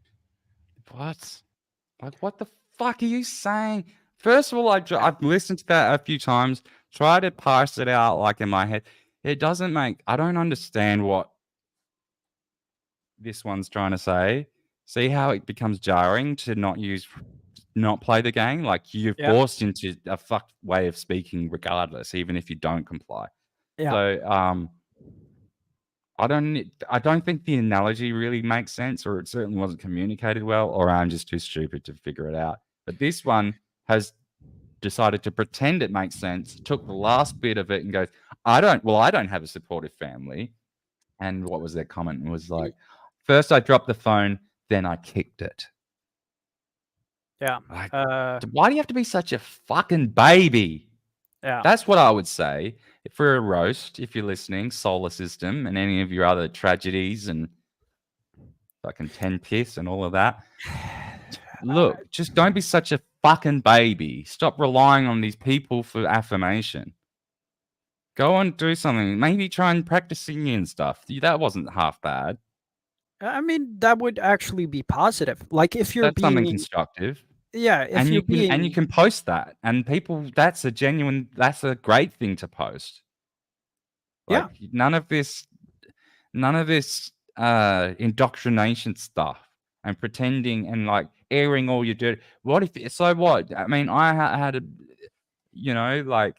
What? Like, what the fuck are you saying? First of all, I've listened to that a few times, try to parse it out like in my head. It doesn't make, I don't understand what this one's trying to say. See how it becomes jarring to not play the game? Like you're forced into a fucked way of speaking regardless, even if you don't comply. Yeah. So, I don't think the analogy really makes sense, or it certainly wasn't communicated well, or I'm just too stupid to figure it out. But this one has decided to pretend it makes sense, took the last bit of it and goes, I don't have a supportive family. And what was their comment? It was like, first I dropped the phone, then I kicked it. Yeah. Like, why do you have to be such a fucking baby? Yeah. That's what I would say. For a roast, if you're listening, Solar System and any of your other tragedies and fucking 10 piss and all of that. Look, just don't be such a fucking baby. Stop relying on these people for affirmation. Go and do something. Maybe try and practice singing and stuff. That wasn't half bad. I mean, that would actually be positive. Like if you're That's something constructive. Yeah, if and you're you can post that, and people, that's a great thing to post. Like, none of this indoctrination stuff and pretending and like airing all your dirty. What if? So what? I mean, I had a, like,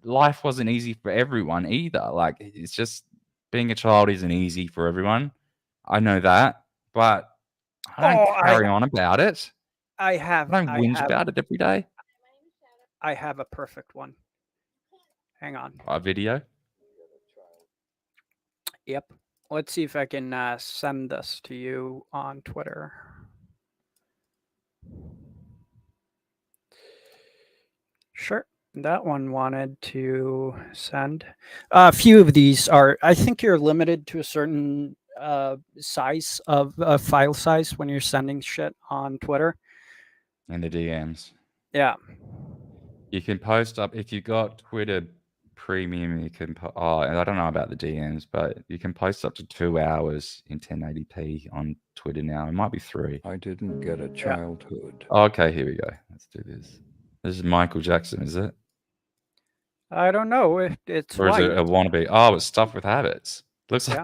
life wasn't easy for everyone either. Like, it's just being a child isn't easy for everyone. I know that, but I don't carry on about it. I don't whinge about it every day. I have a perfect one. Hang on. A video? Yep. Let's see if I can send this to you on Twitter. Sure. That one wanted to send. A few of these are, I think you're limited to a certain size of file size when you're sending shit on Twitter. In the DMs. Yeah. You can post up, if you got Twitter Premium, you can, and I don't know about the DMs, but you can post up to 2 hours in 1080p on Twitter now. It might be 3. I didn't get a childhood. Okay, here we go. Let's do this. This is Michael Jackson, is it? I don't know. It's or is it a wannabe? Oh, it's Stuff with Habits. Looks Yeah.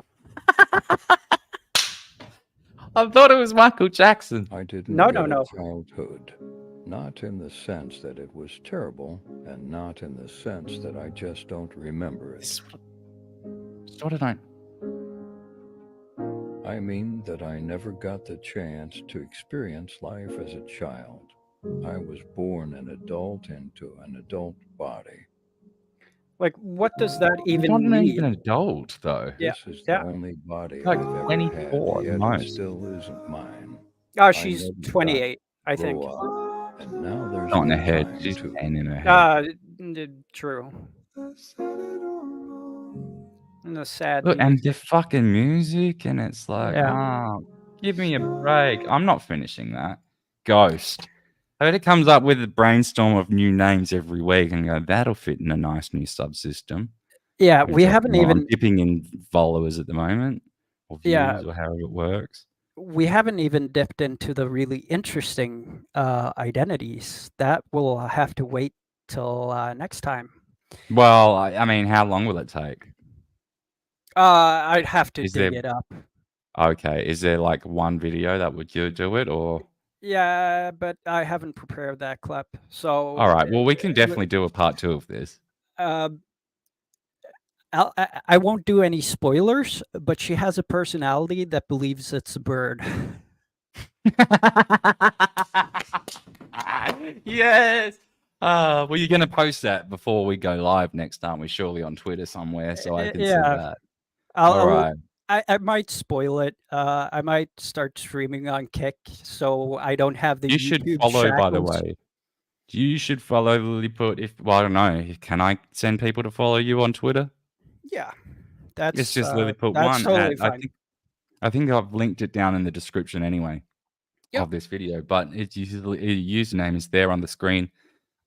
I thought it was Michael Jackson. I didn't No, get no, a no. childhood. Not in the sense that it was terrible, and not in the sense that I just don't remember it. Sort of don't. I mean that I never got the chance to experience life as a child. I was born an adult into an adult body. Like, what does that You're even not even mean? an adult, though. Yeah. This is the only body Like I've ever 24 had, at yet most. it still isn't mine. Oh, I she's never got 28, I to think. grow up, and now there's Not in no her head. time She's to. 10 in her head. True. And the sad Look, and music. the fucking music, and it's like, Yeah. give me a break. I'm not finishing that. Ghost. I bet it comes up with a brainstorm of new names every week and go, that'll fit in a nice new subsystem. Yeah, I'm we haven't even. dipping in followers at the moment, or Yeah. views, or however it works. We haven't even dipped into the really interesting identities. That will have to wait till next time. Well, I mean, how long will it take? I'd have to Is dig there it up. okay? Is there like one video that would you do it, or Yeah, but I haven't prepared that clip. So, all right? Well, we can definitely do a part 2 of this. I won't do any spoilers, but she has a personality that believes it's a bird. Yes. Well, you're gonna post that before we go live next time. We're surely on Twitter somewhere, so I can see that. All right. I might spoil it. I might start streaming on Kick, so I don't have the You should YouTube follow, by the shackles. way. You should follow Lilliput. Well, I don't know. Can I send people to follow you on Twitter? Yeah, It's just Lilliput that's 1. totally fine. I think I've linked it down in the description anyway of this video, but its username is there on the screen.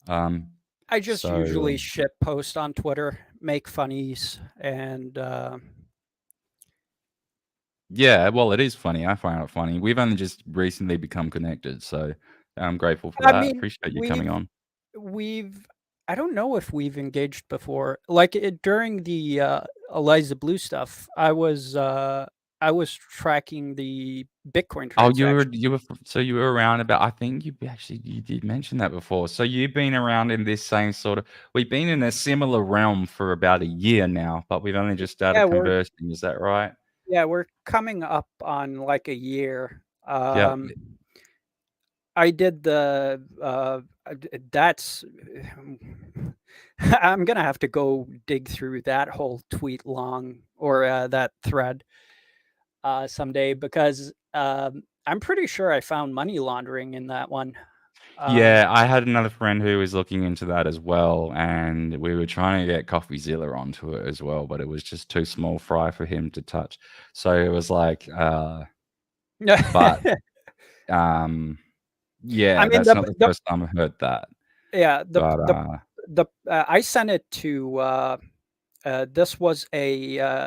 I just usually shit post on Twitter, make funnies, and yeah, well, it is funny. I find it funny. We've only just recently become connected, so I'm grateful for that. I mean, Appreciate you coming on. I don't know if we've engaged before. Like during the Eliza Blue stuff, I was tracking the Bitcoin Oh, transaction. you were around about. I think you did mention that before. So you've been around in this same sort of. We've been in a similar realm for about a year now, but we've only just started conversing. Is that right? Yeah, we're coming up on like a year. Yeah. I did the that's I'm gonna have to go dig through that whole tweet long or that thread someday because I'm pretty sure I found money laundering in that one. Yeah, I had another friend who was looking into that as well, and we were trying to get CoffeeZilla onto it as well, but it was just too small fry for him to touch. So it was like, but yeah, I mean, that's not the first time I heard that. Yeah, But I sent it to this was a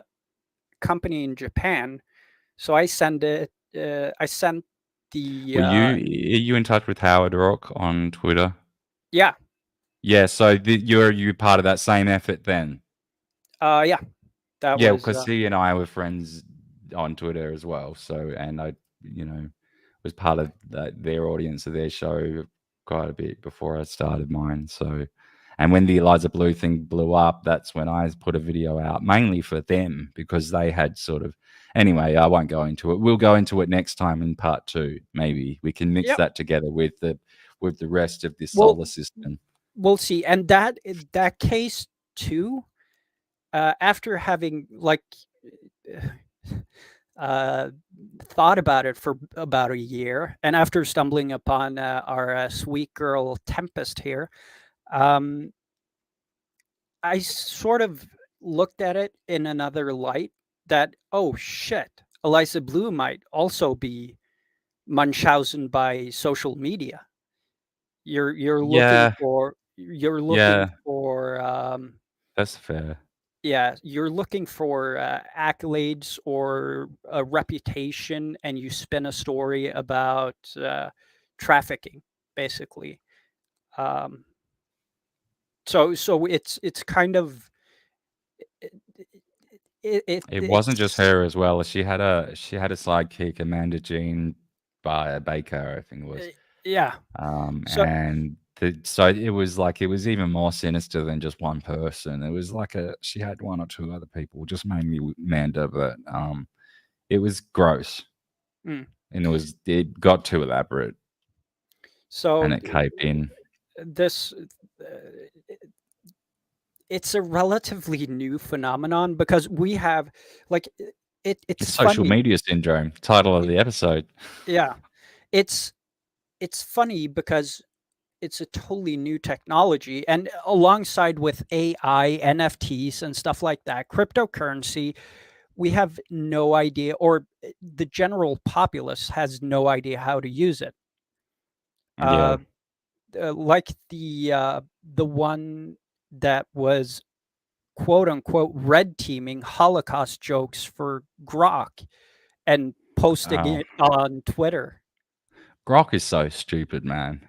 company in Japan, so I sent it. I sent the. are you in touch with Howard Rock on Twitter? Yeah. Yeah, so you're part of that same effort then. Yeah. That Yeah, was because he and I were friends on Twitter as well. So, and I, was part of their audience of their show quite a bit before I started mine. So, and when the Eliza Blue thing blew up, that's when I put a video out mainly for them because they had sort of. Anyway, I won't go into it. We'll go into it next time in part 2. Maybe we can mix that together with the rest of this solar system. We'll see. And that case too, after having thought about it for about a year, and after stumbling upon our sweet girl Tempest here, I sort of looked at it in another light that, oh shit, Eliza Blue might also be Munchausen by social media. You're looking for That's fair. Yeah, you're looking for accolades or a reputation, and you spin a story about trafficking, basically. So it's kind of It wasn't just her as well. She had a sidekick, Amanda Jean Baker, I think it was. Yeah. So And so it was like it was even more sinister than just one person. It was like she had one or two other people, just mainly Amanda, but it was gross, Mm. and it got too elaborate, So and it caved in. this it's a relatively new phenomenon because we have like it's Social funny. media syndrome, title of the episode. Yeah. It's funny because it's a totally new technology, and alongside with AI, NFTs and stuff like that, cryptocurrency, we have no idea, or the general populace has no idea how to use it. Yeah. Like the one that was quote unquote red teaming Holocaust jokes for Grok and posting Oh. it on Twitter. Grok is so stupid, man.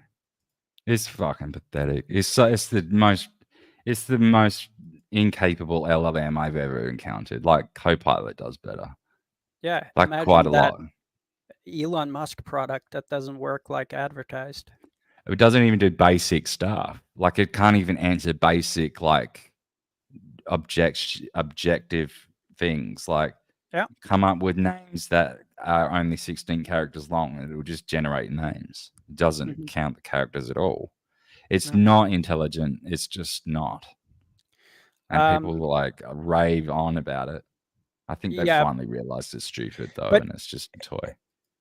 It's fucking pathetic. It's the most incapable LLM I've ever encountered. Like Copilot does better. Yeah, Like quite a imagine that lot. Elon Musk product that doesn't work like advertised. It doesn't even do basic stuff. Like it can't even answer basic like objective things. Like Yeah. come up with names that are only 16 characters long, and it will just generate names. It doesn't count the characters at all. It's No. not intelligent. It's just not. And people like rave on about it. I think they Yeah. finally realized it's stupid though, But and it's just a toy.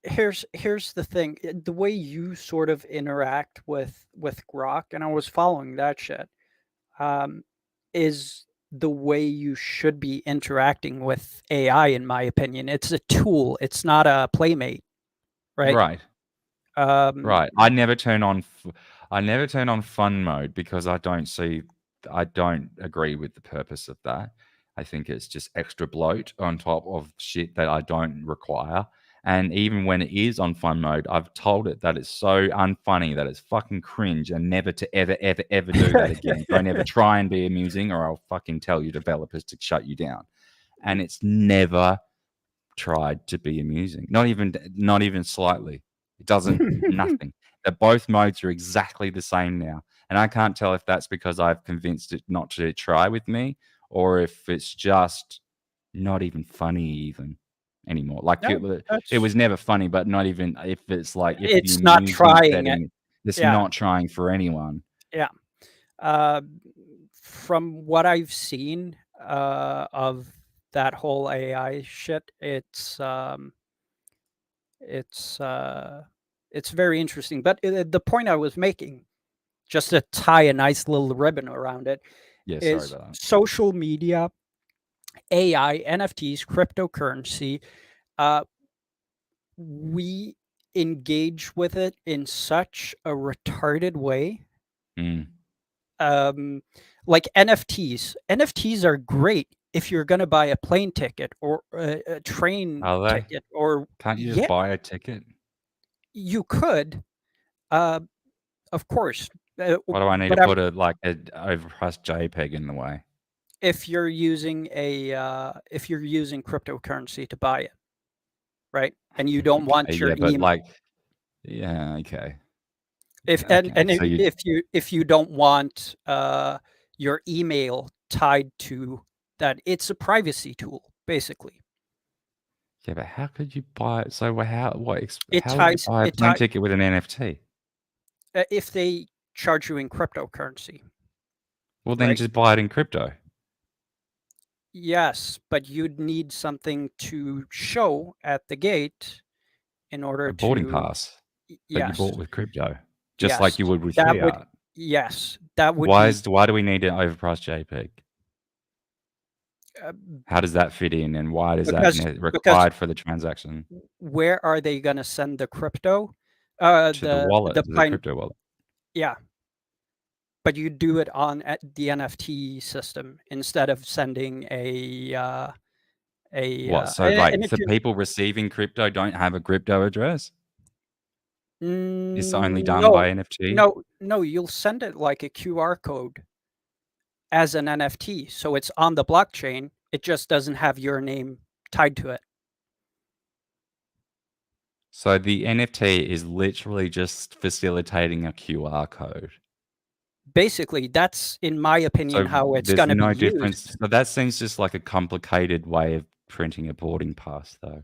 here's the thing. The way you sort of interact with Grok, and I was following that shit, is the way you should be interacting with AI, in my opinion. It's a tool. It's not a playmate, right? Right. Um, Right. I never turn on fun mode because I don't agree with the purpose of that. I think it's just extra bloat on top of shit that I don't require. And even when it is on fun mode, I've told it that it's so unfunny that it's fucking cringe and never to ever, ever, ever do that again. Don't ever try and be amusing or I'll fucking tell you developers to shut you down. And it's never tried to be amusing. Not even slightly. It doesn't nothing. Both modes are exactly the same now. And I can't tell if that's because I've convinced it not to try with me or if it's just not even funny even anymore. Like No, it was never funny, but not even if it's like if it's the not amusement trying it. setting, it's Yeah. not trying for anyone. Yeah. From what I've seen of that whole AI shit, it's very interesting. But the point I was making, just to tie a nice little ribbon around it, Yeah, sorry is about that. social media, AI, NFTs, cryptocurrency. We engage with it in such a retarded way. Mm. Like NFTs. NFTs are great if you're going to buy a plane ticket or a train Are they? ticket, or Can't you just buy a ticket? You could, of course. Why do I need but to put an overpriced JPEG in the way? if you're using cryptocurrency to buy it, right? And you don't want Okay, your yeah, but email. Okay. If Okay, so if you don't want your email tied to that, it's a privacy tool, basically. Yeah, but how could you buy it? So how would It you ties. buy a It plane ties. ticket with an NFT? If they charge you in cryptocurrency, Well, then right? just buy it in crypto. Yes, but you'd need something to show at the gate in order A boarding to. pass that you Yes. bought with crypto, just like you would with that would. fiat. Yes, that would Why be. why do we need an overpriced JPEG? Uh, How does that fit in, and why is because that required for the transaction? Where are they going to send the crypto? To the wallet, the to the plane. crypto wallet. Yeah, but you do it on the NFT system instead of sending a. What? So, and if the you, people receiving crypto don't have a crypto address? It's only done no, by NFT? no, you'll send it like a QR code as an NFT, so it's on the blockchain. It just doesn't have your name tied to it. So the NFT is literally just facilitating a QR code. Basically, that's, in my opinion, So how it's there's going to no be difference. used. So that seems just like a complicated way of printing a boarding pass, though.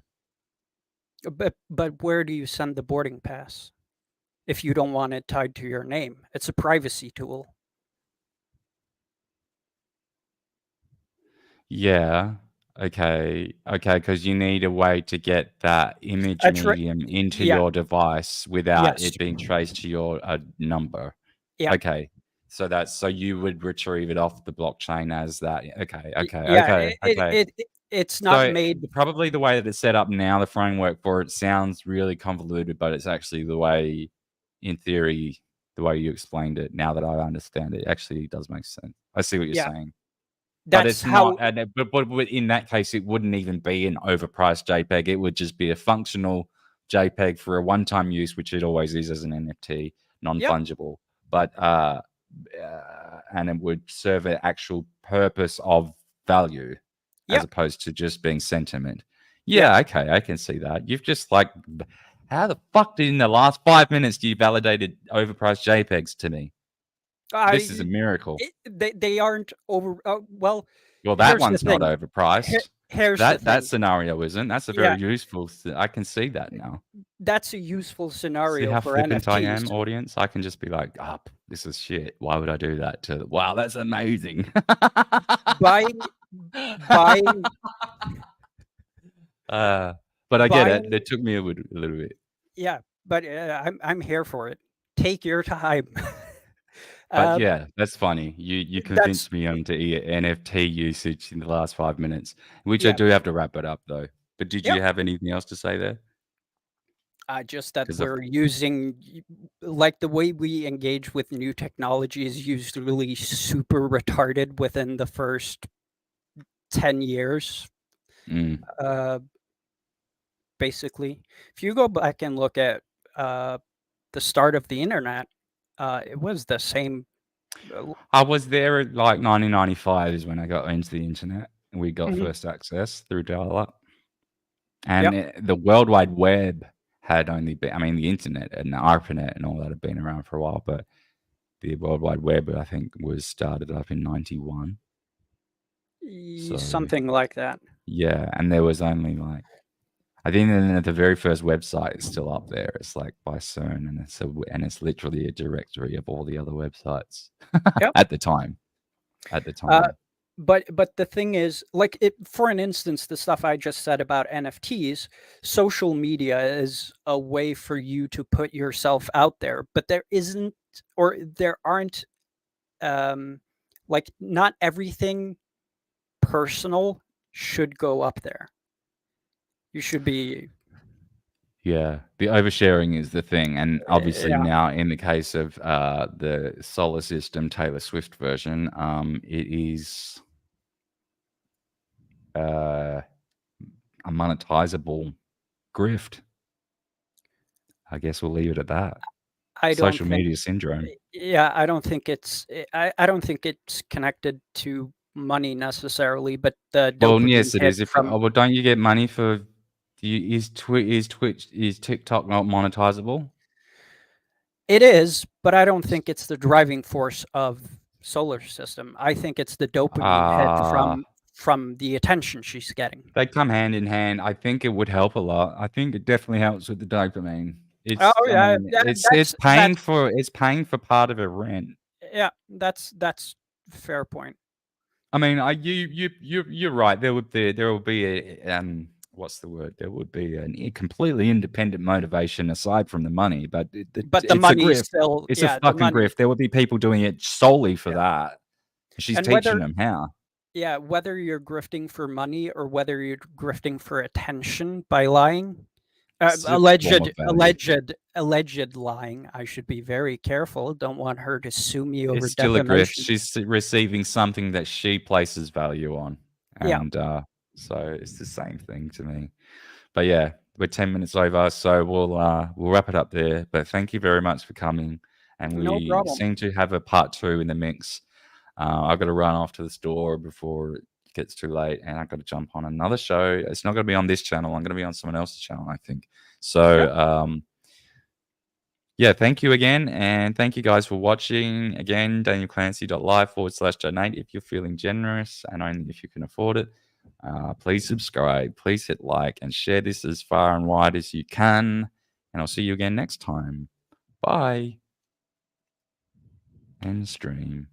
But where do you send the boarding pass if you don't want it tied to your name? It's a privacy tool. Yeah. Okay. Because you need a way to get that image medium into yeah. your device without Yes. it being traced to your number. Yeah. Okay. So you would retrieve it off the blockchain as that. Okay. Yeah, it's not So made. probably the way that it's set up now, the framework for it sounds really convoluted, but it's actually the way, in theory, the way you explained it. Now that I understand it, actually does make sense. I see what you're Yeah. saying. But That's it's how. not, but in that case, it wouldn't even be an overpriced JPEG. It would just be a functional JPEG for a one-time use, which it always is as an NFT, non-fungible. But and it would serve an actual purpose of value, as opposed to just being sentiment. Yeah, okay, I can see that. You've just like, how the fuck did in the last 5 minutes you validated overpriced JPEGs to me? This is a miracle. They aren't over. Well, that here's the one's not thing. overpriced. Here's the thing. That scenario isn't. That's a Yeah. very useful. I can see that now. That's a useful See scenario how for flippant I am, NFTs. audience? I can just be like, this is shit. Why would I do that? Wow, that's amazing. Buying. But I get it. It took me a little bit. Yeah, but I'm here for it. Take your time. But yeah, that's funny. You convinced me onto NFT usage in the last 5 minutes, which I do have to wrap it up though. But did you have anything else to say there? Just that we're using, like, the way we engage with new technology is usually super retarded within the first 10 years. Basically, if you go back and look at the start of the internet, it was the same. I was there at like 1995 is when I got into the internet. We got first access through dial-up. And the World Wide Web had only been, I mean, the internet and the ARPANET and all that had been around for a while, but the World Wide Web, I think, was started up in 91. Something like that. Yeah, and there was only like, I think the very first website is still up there. It's like by CERN, and it's literally a directory of all the other websites at the time. But the thing is, like, for an instance, the stuff I just said about NFTs, social media is a way for you to put yourself out there, but there isn't, or there aren't, like, not everything personal should go up there. You should be. Yeah, the oversharing is the thing, and obviously now in the case of the Solar System Taylor Swift version, it is a monetizable grift. I guess we'll leave it at that. Social media syndrome. Yeah, I don't think it's. I don't think it's connected to money necessarily, but the Well, yes, it hit is. from. Well, don't you get money for? Is TikTok not monetizable? It is, but I don't think it's the driving force of Solar System. I think it's the dopamine hit from the attention she's getting. They come hand in hand. I think it would help a lot. I think it definitely helps with the dopamine. It's paying for part of a rent. Yeah, that's fair point. I mean, you're right. There will be a what's the word? There would be a completely independent motivation aside from the money, but the money is still. It's a fucking grift. There would be people doing it solely for that. She's teaching them how. Yeah, whether you're grifting for money or whether you're grifting for attention by lying, alleged lying. I should be very careful. Don't want her to sue me over It's still a grift. defamation. She's receiving something that she places value on, and so it's the same thing to me. But yeah, we're 10 minutes over, so we'll wrap it up there. But thank you very much for coming, and No we problem. seem to have a part 2 in the mix. I've got to run off to the store before gets too late, and I've got to jump on another show. It's not going to be on this channel. I'm going to be on someone else's channel, I think. So, yeah, thank you again. And thank you guys for watching. Again, danielclancy.live/donate if you're feeling generous and only if you can afford it. Please subscribe. Please hit like and share this as far and wide as you can. And I'll see you again next time. Bye. End stream.